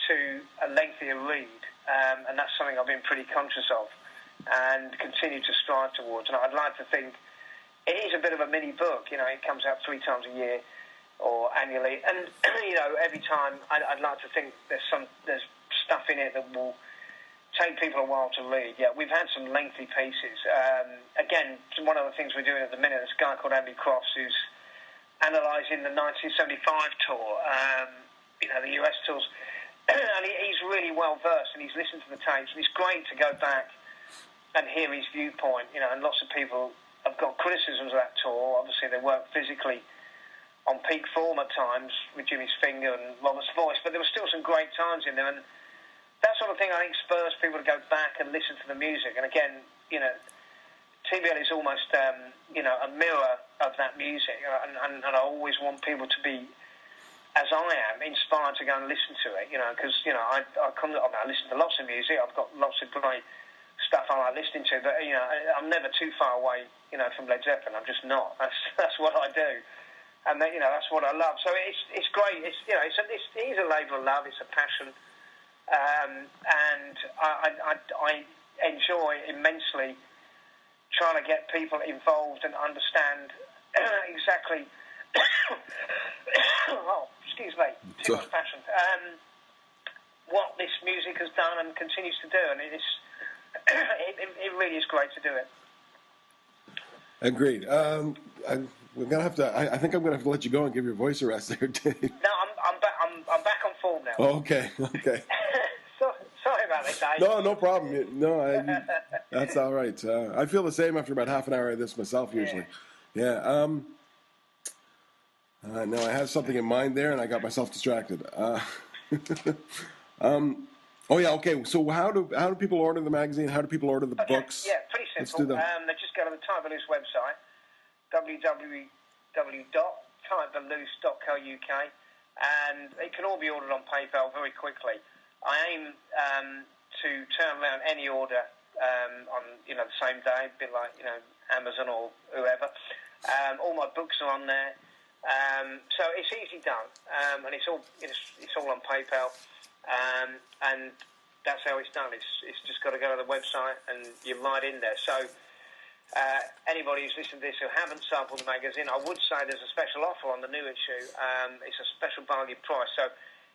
to a lengthier read, and that's something I've been pretty conscious of and continue to strive towards. And I'd like to think it is a bit of a mini book. It comes out 3 times a year or annually, and every time I'd like to think there's stuff in it that will take people a while to read. Yeah, we've had some lengthy pieces. Again, one of the things we're doing at the minute, this guy called Andy Cross, who's analysing the 1975 tour, the US tours, and he's really well versed, and he's listened to the tapes, and it's great to go back and hear his viewpoint. And lots of people have got criticisms of that tour. Obviously, they weren't physically on peak form at times with Jimmy's finger and Robert's voice, but there were still some great times in there, and that sort of thing I think spurs people to go back and listen to the music. And again, TBL is almost a mirror of that music, and I always want people to be, as I am, inspired to go and listen to it. Because I listen to lots of music. I've got lots of great stuff I like listening to, but I'm never too far away from Led Zeppelin. I'm just not. That's what I do, and that's what I love. So it's great. It is a labour of love. It's a passion. And I enjoy immensely trying to get people involved and understand exactly excuse me, too much passion, what this music has done and continues to do, and it really is great to do it. Agreed. We're gonna have to. I think I'm gonna have to let you go and give your voice a rest there, Dave. No, I'm now. Okay. Sorry about this, Dave. No problem. That's all right. I feel the same after about half an hour of this myself usually. Yeah. No, I had something in mind there, and I got myself distracted. Oh yeah. Okay. So how do people order the magazine? How do people order the books? Yeah, pretty simple. Let's do that. They just go to the Type of Loose website, www.typeofloose.co.uk, and it can all be ordered on PayPal very quickly. I aim to turn around any order on the same day, a bit like Amazon or whoever. All my books are on there, so it's easy done, and it's all on PayPal, and that's how it's done. It's just got to go to the website and you're right in there. So anybody who's listened to this who haven't sampled the magazine, I would say there's a special offer on the new issue. It's a special value price. So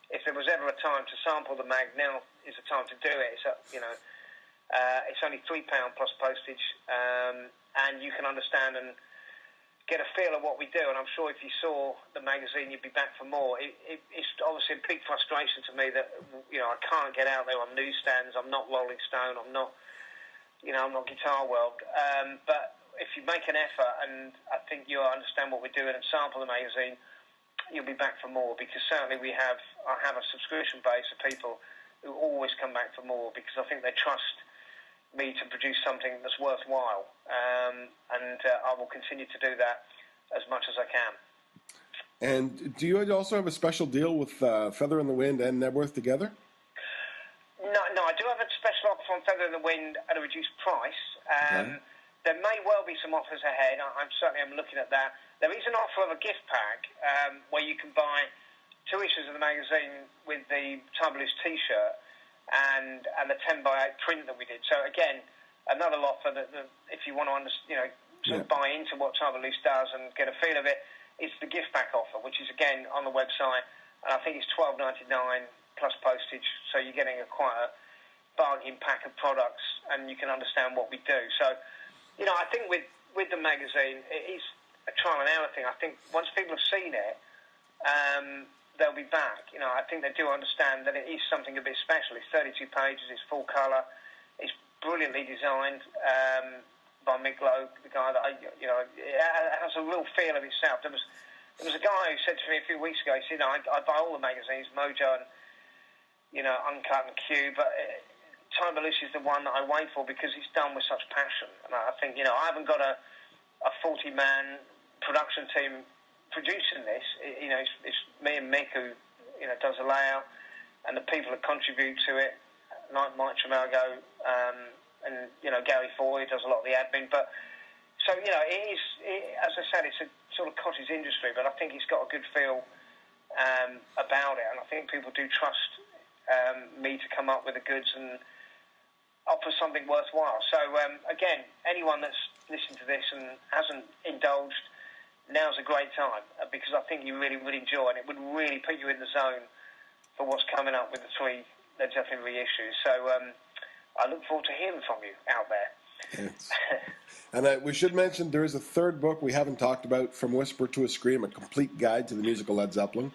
if there was ever a time to sample the mag, now is the time to do it. It's it's only £3 plus postage, and you can understand and get a feel of what we do. And I'm sure if you saw the magazine, you'd be back for more. It's obviously a big frustration to me that I can't get out there on newsstands. I'm not Rolling Stone. I'm not Guitar World. But if you make an effort, and I think you understand what we're doing, and sample the magazine, you'll be back for more, because certainly I have a subscription base of people who always come back for more, because I think they trust me to produce something that's worthwhile, and I will continue to do that as much as I can. And do you also have a special deal with Feather in the Wind and Nebworth together? No, I do have a special offer on Feather in the Wind at a reduced price. There may well be some offers ahead. I'm certainly looking at that. There is an offer of a gift pack where you can buy 2 issues of the magazine with the Type of Loose T-shirt and the 10x8 print that we did. So again, another offer that if you want to buy into what Type of Loose does and get a feel of it, it's the gift pack offer, which is again on the website, and I think it's $12.99 plus postage. So you're getting quite a bargain pack of products, and you can understand what we do. So I think with the magazine, it is a trial and error thing. I think once people have seen it, they'll be back. I think they do understand that it is something a bit special. It's 32 pages, it's full colour, it's brilliantly designed by Mick Lowe, the guy that it has a real feel of itself. There was a guy who said to me a few weeks ago, he said, I buy all the magazines, Mojo and Uncut and Q, but Time of Loose is the one that I wait for because it's done with such passion. And I think, I haven't got a 40-man production team producing this. It's me and Mick who does the layout, and the people that contribute to it, like Mike Tramago, and Gary Foy does a lot of the admin. But so it is, as I said, it's a sort of cottage industry, but I think it's got a good feel about it, and I think people do trust me to come up with the goods and offer something worthwhile. So again, anyone that's listened to this and hasn't indulged, now's a great time, because I think you really would enjoy it. It would really put you in the zone for what's coming up with the 3 Led Zeppelin reissues. So I look forward to hearing from you out there. Yes. And we should mention there is a 3rd book we haven't talked about, From Whisper to a Scream, a complete guide to the musical Led Zeppelin.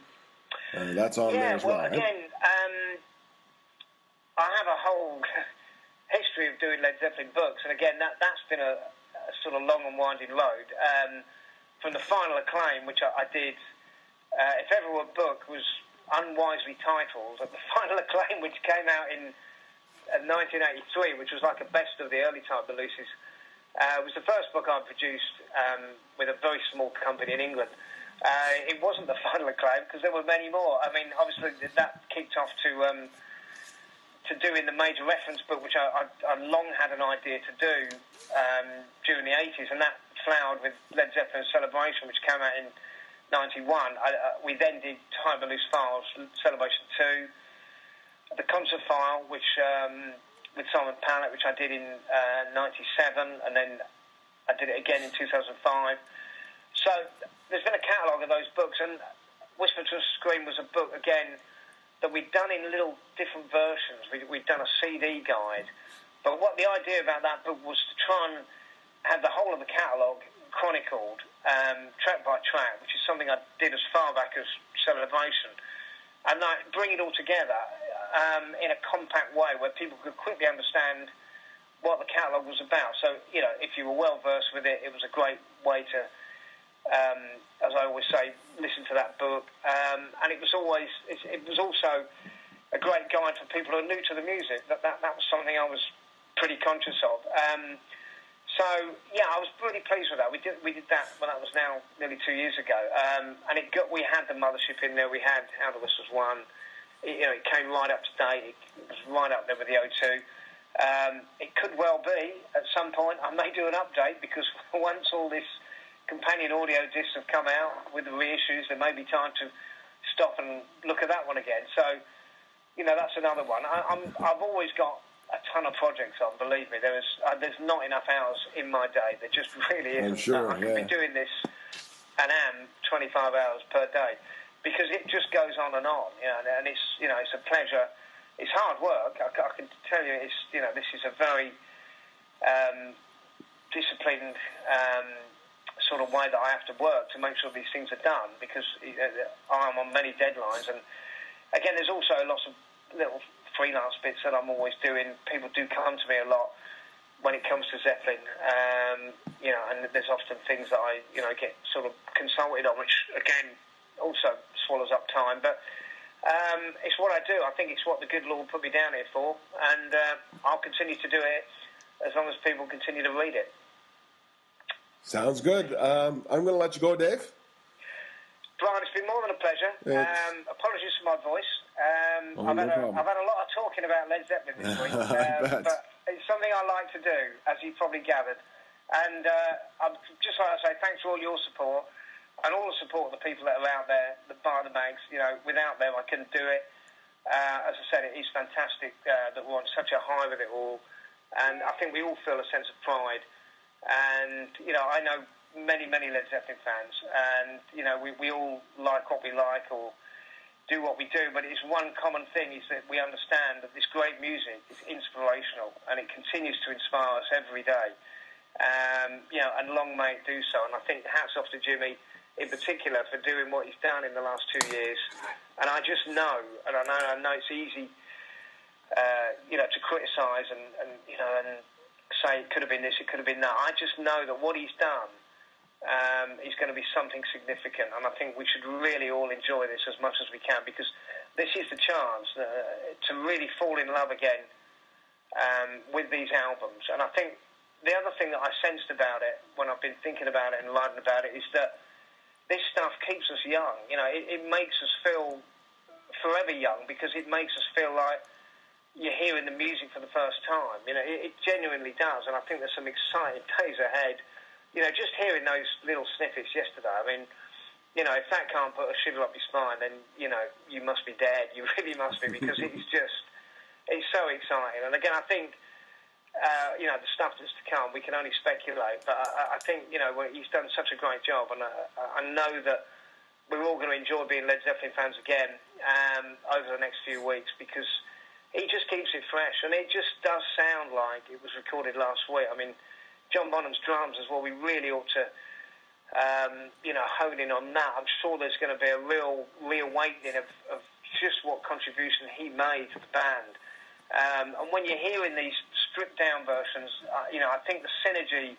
That's on there as well. Yeah, well, again, I have a whole history of doing Led Zeppelin books, and again, that's been a sort of long and winding road. From the Final Acclaim, which I did, if ever a book was unwisely titled, the Final Acclaim, which came out in 1983, which was like a best of the early Type of Looses, was the first book I produced with a very small company in England. It wasn't the Final Acclaim because there were many more. I mean, obviously that kicked off to doing the major reference book, which I long had an idea to do during the 80s, and that flowered with Led Zeppelin Celebration, which came out in 91. We then did Type of Loose Files, Celebration 2, the Concert File, which with Simon Pallet, which I did in 97, and then I did it again in 2005. So there's been a catalogue of those books, and Whisper to a Scream was a book, again, that we'd done in little different versions. We'd done a CD guide. But what the idea about that book was to try and have the whole of the catalogue chronicled, track by track, which is something I did as far back as Celebration. and like bring it all together in a compact way where people could quickly understand what the catalogue was about. So, if you were well versed with it, it was a great way to, as I always say, listen to that book. And it was also a great guide for people who are new to the music. That was something I was pretty conscious of. So I was really pleased with that. We did that. Well, that was now nearly 2 years ago. And we had the Mothership in there. We had How the Whistles Won. It came right up to date. It was right up there with the O2. It could well be at some point I may do an update, because once all this companion audio discs have come out with the reissues, there may be time to stop and look at that one again. So, that's another one. I've always got a ton of projects on. Believe me, there's not enough hours in my day. There just really isn't. I'm sure. I could be doing this and am 25 hours per day, because it just goes on, and it's it's a pleasure. It's hard work. I can tell you, this is a very disciplined sort of way that I have to work to make sure these things are done, because I'm on many deadlines. And again, there's also lots of little freelance bits that I'm always doing. People do come to me a lot when it comes to Zeppelin, and there's often things that I get sort of consulted on, which again also swallows up time, but. It's what I do. I think it's what the good Lord put me down here for, and I'll continue to do it as long as people continue to read it. Sounds good. I'm going to let you go, Dave. Brian, it's been more than a pleasure. Apologies for my voice. I've had a lot of talking about Led Zeppelin this week, but it's something I like to do, as you've probably gathered. And I'd just like to say thanks for all your support. And all the support of the people that are out there that buy the mags. Without them, I couldn't do it. As I said, it is fantastic that we're on such a high with it all. And I think we all feel a sense of pride. And, I know many, many Led Zeppelin fans. And, we all like what we like or do what we do. But it's one common thing is that we understand that this great music is inspirational. And it continues to inspire us every day. And long may it do so. And I think hats off to Jimmy in particular for doing what he's done in the last 2 years. And I just know, and I know it's easy, to criticise and say it could have been this, it could have been that. I just know that what he's done is going to be something significant, and I think we should really all enjoy this as much as we can, because this is the chance to really fall in love again with these albums. And I think the other thing that I sensed about it when I've been thinking about it and writing about it is that this stuff keeps us young. It makes us feel forever young, because it makes us feel like you're hearing the music for the first time. It genuinely does, and I think there's some exciting days ahead. Just hearing those little snippets yesterday, I mean, if that can't put a shiver up your spine, then, you must be dead. You really must be, because it's so exciting. And again, I think, the stuff that's to come, we can only speculate. But I think, he's done such a great job. And I know that we're all going to enjoy being Led Zeppelin fans again over the next few weeks, because he just keeps it fresh. And it just does sound like it was recorded last week. I mean, John Bonham's drums as well, we really ought to, hone in on that. I'm sure there's going to be a real reawakening of just what contribution he made to the band. And when you're hearing these stripped-down versions, I think the synergy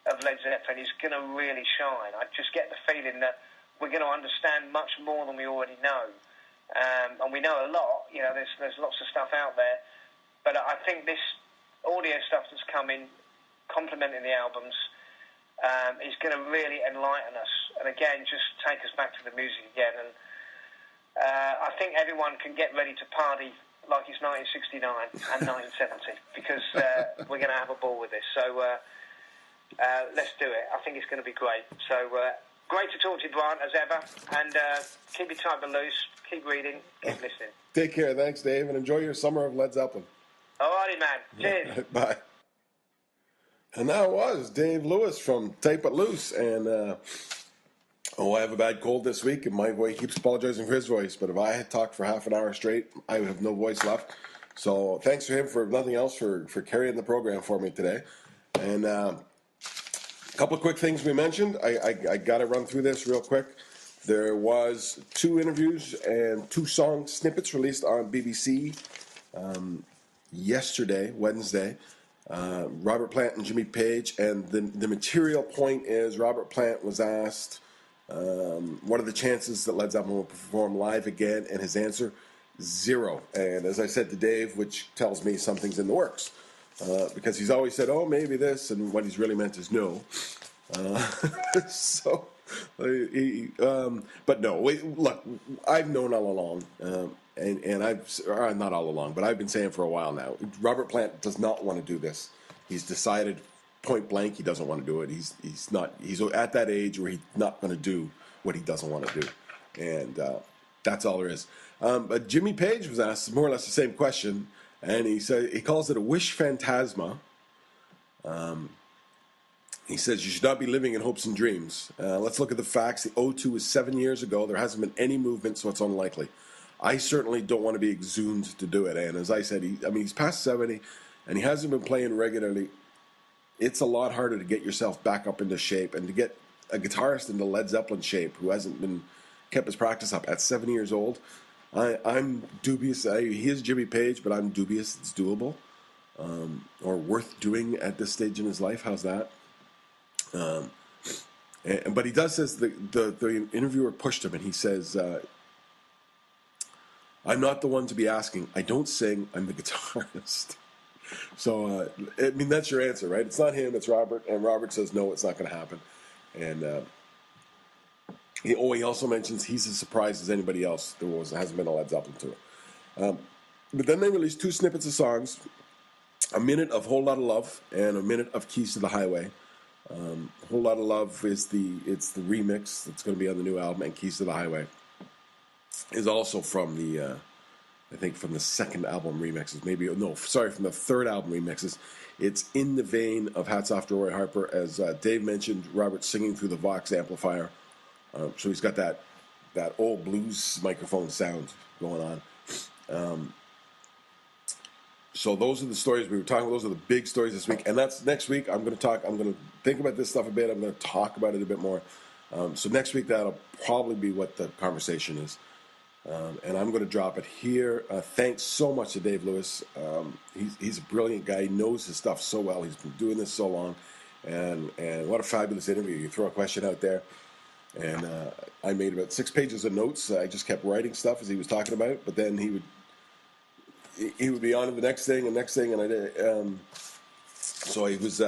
of Led Zeppelin is going to really shine. I just get the feeling that we're going to understand much more than we already know. And we know a lot. There's lots of stuff out there. But I think this audio stuff that's coming, complementing the albums, is going to really enlighten us. And again, just take us back to the music again. And I think everyone can get ready to party like it's 1969 and 1970, because we're going to have a ball with this. So let's do it. I think it's going to be great. So great to talk to you, Brian, as ever. And keep your time loose. Keep reading. Keep listening. Take care. Thanks, Dave, and enjoy your summer of Led Zeppelin. All righty, man. Cheers. Bye. And that was Dave Lewis from Tape It Loose. And I have a bad cold this week, and my voice keeps apologizing for his voice. But if I had talked for half an hour straight, I would have no voice left. So thanks to him, for nothing else, for carrying the program for me today. And a couple of quick things we mentioned. I got to run through this real quick. There was 2 interviews and 2 song snippets released on BBC yesterday, Wednesday. Robert Plant and Jimmy Page, and the material point is Robert Plant was asked, what are the chances that Led Zeppelin will perform live again, and his answer, 0. And as I said to Dave, which tells me something's in the works, because he's always said, oh, maybe this, and what he's really meant is no. So, but no, look, I've known all along, and I've, not all along, but I've been saying for a while now, Robert Plant does not want to do this. He's decided point blank he doesn't want to do it. He's at that age where he's not going to do what he doesn't want to do, and that's all there is. But Jimmy Page was asked more or less the same question, and he calls it a wish phantasma. He says you should not be living in hopes and dreams. Let's look at the facts. The O2 was 7 years ago. There hasn't been any movement, so it's unlikely. I certainly don't want to be exhumed to do it. And as I said, he's past 70, and he hasn't been playing regularly. It's a lot harder to get yourself back up into shape and to get a guitarist into Led Zeppelin shape who hasn't been kept his practice up at 7 years old. I'm dubious. He is Jimmy Page, but I'm dubious it's doable or worth doing at this stage in his life. How's that? But he does says the interviewer pushed him, and he says, I'm not the one to be asking. I don't sing. I'm the guitarist. So, that's your answer, right? It's not him, it's Robert. And Robert says, no, it's not going to happen. And he also mentions he's as surprised as anybody else there hasn't been a Led Zeppelin tour. But then they released 2 snippets of songs, a minute of Whole Lotta Love and a minute of Keys to the Highway. Whole Lotta Love is the remix that's going to be on the new album, and Keys to the Highway is also from the I think from the second album remixes, from the third album remixes. It's in the vein of Hats Off to Roy Harper, as Dave mentioned. Robert singing through the Vox amplifier, so he's got that old blues microphone sound going on. So those are the stories we were talking about. Those are the big stories this week. And that's next week. I'm going to think about this stuff a bit. I'm going to talk about it a bit more. So next week, that'll probably be what the conversation is. And I'm going to drop it here. Thanks so much to Dave Lewis. He's a brilliant guy. He knows his stuff so well. He's been doing this so long. And what a fabulous interview. You throw a question out there. And I made about 6 pages of notes. I just kept writing stuff as he was talking about it. But then he would be on to the next thing, and I did. So he was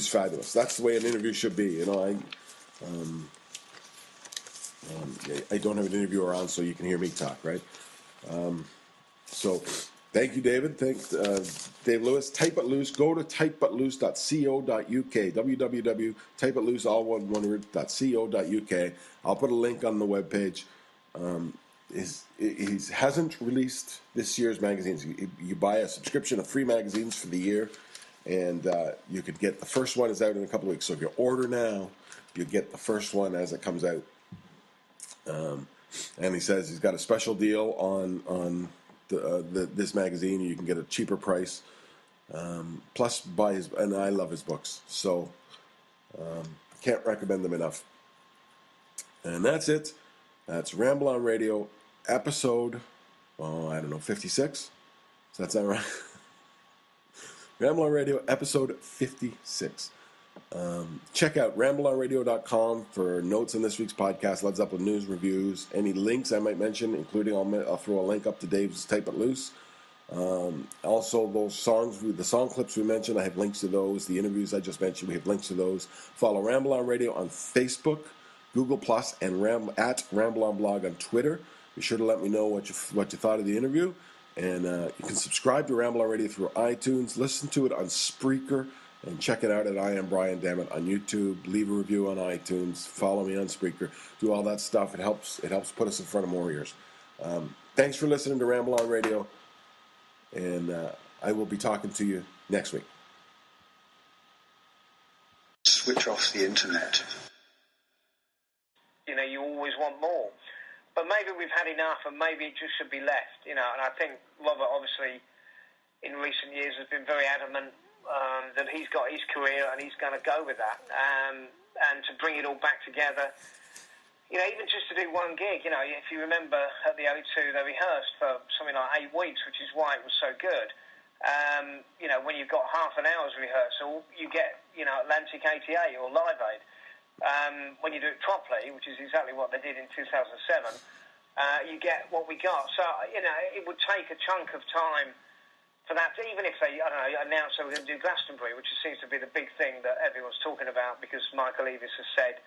fabulous. That's the way an interview should be. I don't have an interviewer on, so you can hear me talk, right? So thank you, David. Thanks, Dave Lewis. Type It Loose. Go to typebutloose.co.uk. www.typeitloose, all one word, .co.uk. I'll put a link on the webpage. He hasn't released this year's magazines. You buy a subscription of free magazines for the year, and you could get the first one is out in a couple of weeks. So if you order now, you get the first one as it comes out. And he says he's got a special deal on this magazine. You can get a cheaper price. Plus, buy his, and I love his books, so can't recommend them enough. And that's it. That's Ramble On Radio, episode, 56? Does that sound right? Ramble On Radio, episode 56. Check out rambleonradio.com for notes on this week's podcast, Led Zeppelin news, reviews, any links I might mention, including I'll throw a link up to Dave's Type It Loose. Also, those songs, the song clips we mentioned, I have links to those. The interviews I just mentioned, we have links to those. Follow Ramble On Radio on Facebook, Google+, and at Ramble On Blog on Twitter. Be sure to let me know what you thought of the interview. And you can subscribe to Ramble On Radio through iTunes. Listen to it on Spreaker. And check it out at I Am Brian Dammit on YouTube. Leave a review on iTunes. Follow me on Spreaker. Do all that stuff. It helps put us in front of more ears. Thanks for listening to Ramble On Radio. And I will be talking to you next week. Switch off the internet. You always want more. But maybe we've had enough, and maybe it just should be left. And I think Robert, obviously, in recent years has been very adamant that he's got his career and he's going to go with that. And to bring it all back together, you know, even just to do one gig, you know, if you remember at the O2, they rehearsed for something like 8 weeks, which is why it was so good. You know, when you've got half an hour's rehearsal, you get, you know, Atlantic 88 or Live Aid. When you do it properly, which is exactly what they did in 2007, you get what we got. So, you know, it would take a chunk of time for that, even if they, I don't know, announce they were going to do Glastonbury, which seems to be the big thing that everyone's talking about because Michael Eavis has said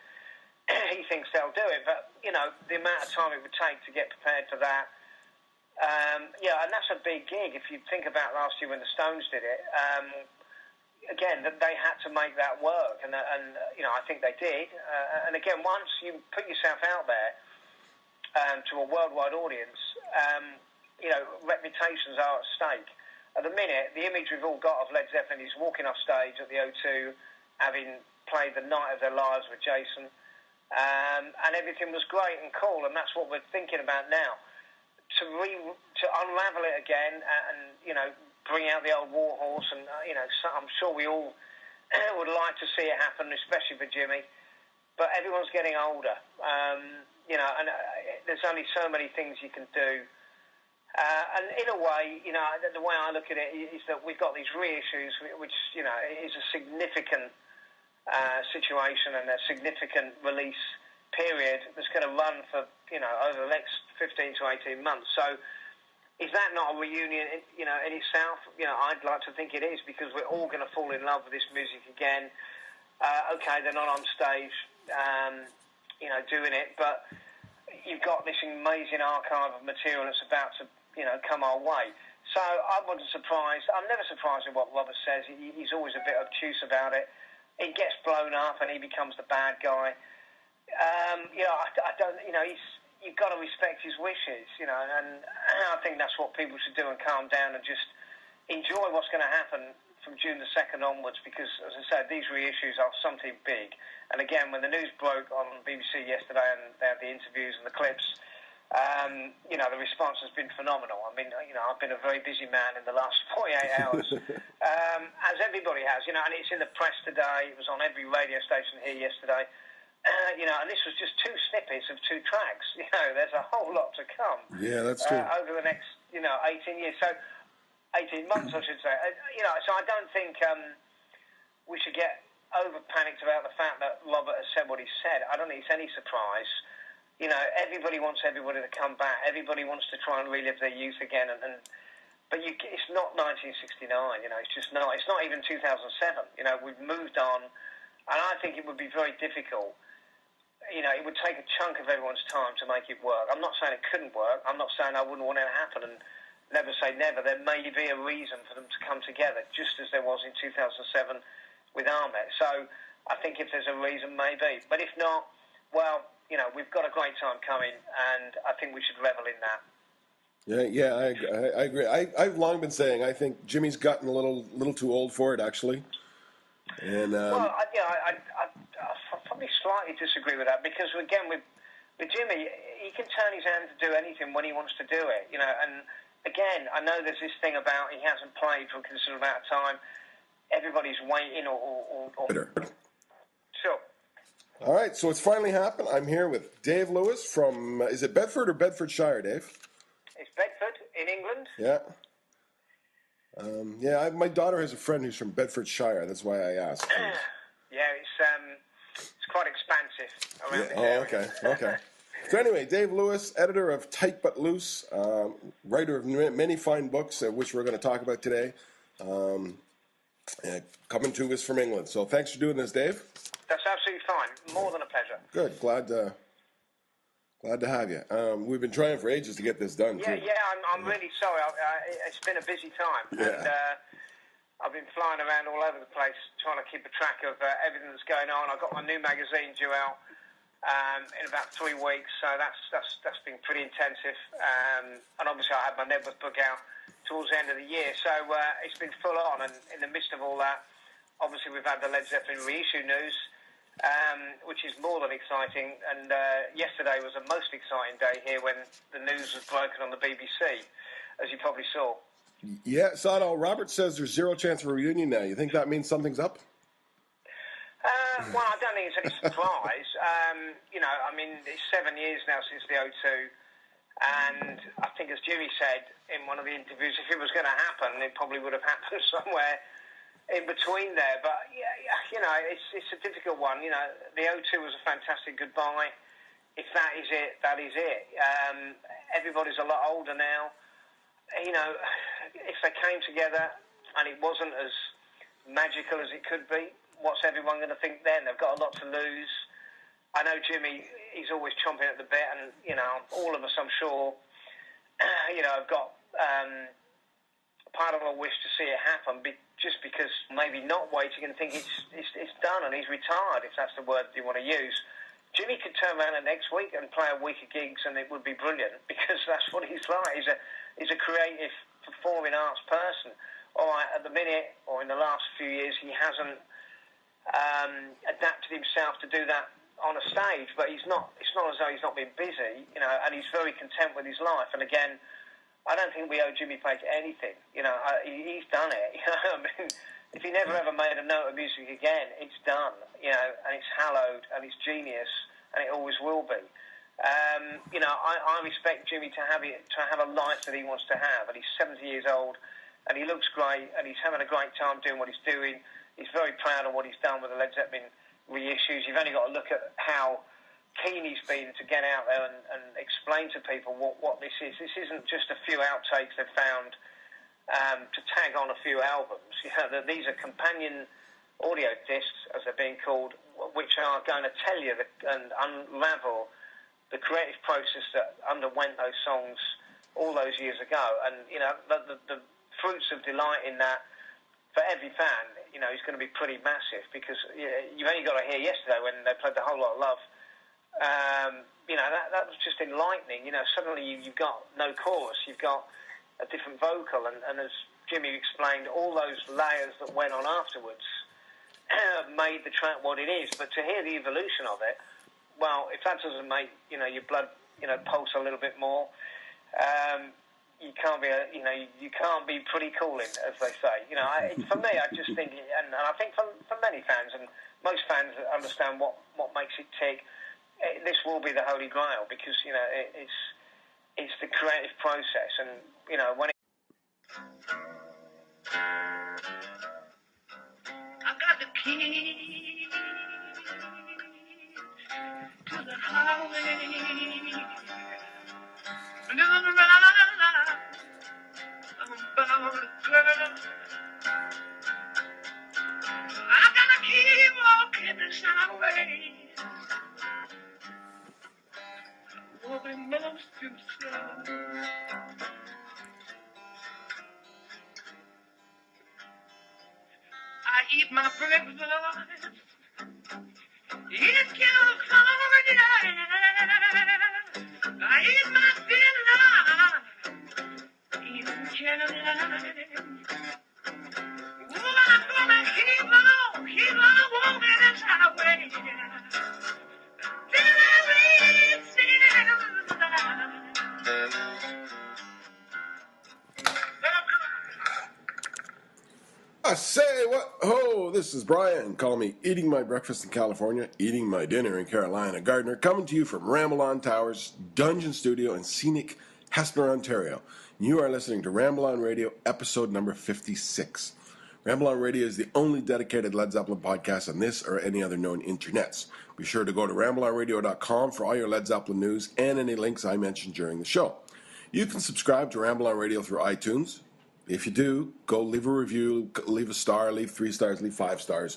he thinks they'll do it. But, you know, the amount of time it would take to get prepared for that, yeah, and that's a big gig. If you think about last year when the Stones did it, again, they had to make that work, and you know, I think they did. And again, once you put yourself out there to a worldwide audience, you know, reputations are at stake. At the minute, the image we've all got of Led Zeppelin is walking off stage at the O2, having played the night of their lives with Jason, and everything was great and cool, and that's what we're thinking about now. To unravel it again, and you know, bring out the old war horse, and you know, so I'm sure we all would like to see it happen, especially for Jimmy. But everyone's getting older, you know, and there's only so many things you can do. And in a way, you know, the way I look at it is that we've got these reissues, which, you know, is a significant situation and a significant release period that's going to run for, you know, over the next 15 to 18 months. So is that not a reunion, you know, in itself? You know, I'd like to think it is, because we're all going to fall in love with this music again. Okay, they're not on stage, you know, doing it, but you've got this amazing archive of material that's about to, you know, come our way. So I wasn't surprised. I'm never surprised with what Robert says. He's always a bit obtuse about it. It gets blown up and he becomes the bad guy. You know, I don't, you know, you've got to respect his wishes, you know, and I think that's what people should do, and calm down and just enjoy what's going to happen from June the 2nd onwards, because, as I said, these reissues are something big. And again, when the news broke on BBC yesterday and they had the interviews and the clips, you know, the response has been phenomenal. I mean, you know, I've been a very busy man in the last 48 hours, as everybody has, you know, and it's in the press today. It was on every radio station here yesterday. You know, and this was just 2 snippets of 2 tracks. You know, there's a whole lot to come. Yeah, that's true. Over the next, you know, 18 years. So, 18 months, I should say. You know, so I don't think we should get over-panicked about the fact that Robert has said what he said. I don't think it's any surprise. You know, everybody wants everybody to come back. Everybody wants to try and relive their youth again. But it's not 1969, you know, it's just not. It's not even 2007. You know, we've moved on. And I think it would be very difficult. You know, it would take a chunk of everyone's time to make it work. I'm not saying it couldn't work. I'm not saying I wouldn't want it to happen, and never say never. There may be a reason for them to come together, just as there was in 2007 with Ahmet. So I think if there's a reason, maybe. But if not, well, you know, we've got a great time coming, and I think we should revel in that. Yeah, I agree. I've long been saying I think Jimmy's gotten a little too old for it, actually. And well, I probably slightly disagree with that, because again, with Jimmy, he can turn his hand to do anything when he wants to do it, you know. And again, I know there's this thing about he hasn't played for a considerable amount of time. Everybody's waiting, or sure. All right, so it's finally happened. I'm here with Dave Lewis from, is it Bedford or Bedfordshire, Dave? It's Bedford in England. Yeah. My daughter has a friend who's from Bedfordshire. That's why I asked. Yeah, it's quite expansive around this area. Okay. So anyway, Dave Lewis, editor of Tight But Loose, writer of many fine books, which we're going to talk about today. Coming to us from England. So thanks for doing this, Dave. That's absolutely fine. More than a pleasure. Good. Glad to have you. We've been trying for ages to get this done. Yeah, I'm really sorry. It's been a busy time. Yeah. And I've been flying around all over the place trying to keep a track of everything that's going on. I've got my new magazine due out in about 3 weeks, so that's been pretty intensive. And obviously I had my Nebworth book out towards the end of the year, so it's been full on. And in the midst of all that, obviously we've had the Led Zeppelin reissue news, which is more than exciting. And yesterday was a most exciting day here when the news was broken on the BBC, as you probably saw. Yeah, saw it all. Robert says there's zero chance of a reunion now. You think that means something's up? Well, I don't think it's any surprise. I mean, it's 7 years now since the O2, and I think, as Jimmy said in one of the interviews, if it was going to happen, it probably would have happened somewhere in between there. But it's a difficult one. The O2 was a fantastic goodbye. If that is it, that is it. Everybody's a lot older now. If they came together and it wasn't as magical as it could be, what's everyone going to think then? They've got a lot to lose. I know Jimmy, he's always chomping at the bit, and, all of us, I'm sure, have got part of our wish to see it happen, just because maybe not waiting and think it's done and he's retired, if that's the word you want to use. Jimmy could turn around next week and play a week of gigs, and it would be brilliant, because that's what he's like. He's a creative, performing arts person. All right, at the minute, or in the last few years, he hasn't adapted himself to do that on a stage, but it's not as though he's not been busy, and he's very content with his life. And again, I don't think we owe Jimmy Page anything. He's done it. I mean, if he never ever made a note of music again, it's done. And it's hallowed, and it's genius, and it always will be. I respect Jimmy to have a life that he wants to have, and he's 70 years old, and he looks great, and he's having a great time doing what he's doing. He's very proud of what he's done with the Led Zeppelin reissues. You've only got to look at how keen he's been to get out there and explain to people what this is. This isn't just a few outtakes they've found to tag on a few albums. These are companion audio discs, as they're being called, which are going to tell you and unravel the creative process that underwent those songs all those years ago. And, the fruits of delight in that, for every fan, is going to be pretty massive, because you've only got to hear yesterday when they played The Whole Lot of Love. That was just enlightening. Suddenly you've got no chorus, you've got a different vocal, and as Jimmy explained, all those layers that went on afterwards made the track what it is. But to hear the evolution of it, well, if that doesn't make your blood pulse a little bit more, you can't be pretty cooling, as they say. For me, I just think, and I think for many fans, and most fans that understand what makes it tick, this will be the Holy Grail, because it's the creative process, and when I got the key to the highway, and on the ride, I'm about a girl. I gotta keep walking this highway. Moving most too slow. I eat my breakfast in California. I eat my dinner in Carolina. Oh, I'm gonna keep on walking this highway till I reach the end. I say what? Oh, this is Brian. Call me eating my breakfast in California, eating my dinner in Carolina. Gardner, coming to you from Ramble On Towers, Dungeon Studio in scenic Hespeler, Ontario. You are listening to Ramble On Radio, episode number 56. Ramble On Radio is the only dedicated Led Zeppelin podcast on this or any other known internets. Be sure to go to rambleonradio.com for all your Led Zeppelin news and any links I mentioned during the show. You can subscribe to Ramble On Radio through iTunes. If you do, go leave a review, leave a star, leave 3 stars, leave 5 stars.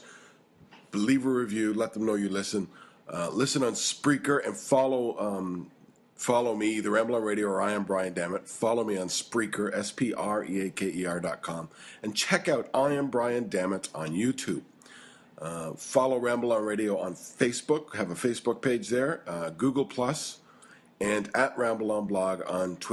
Leave a review, let them know you listen. Listen on Spreaker, and follow me, either Ramble On Radio or I Am Brian Dammit. Follow me on Spreaker, SPREAKER.com. And check out I Am Brian Dammit on YouTube. Follow Ramble On Radio on Facebook, have a Facebook page there, Google+, and at Ramble On Blog on Twitter.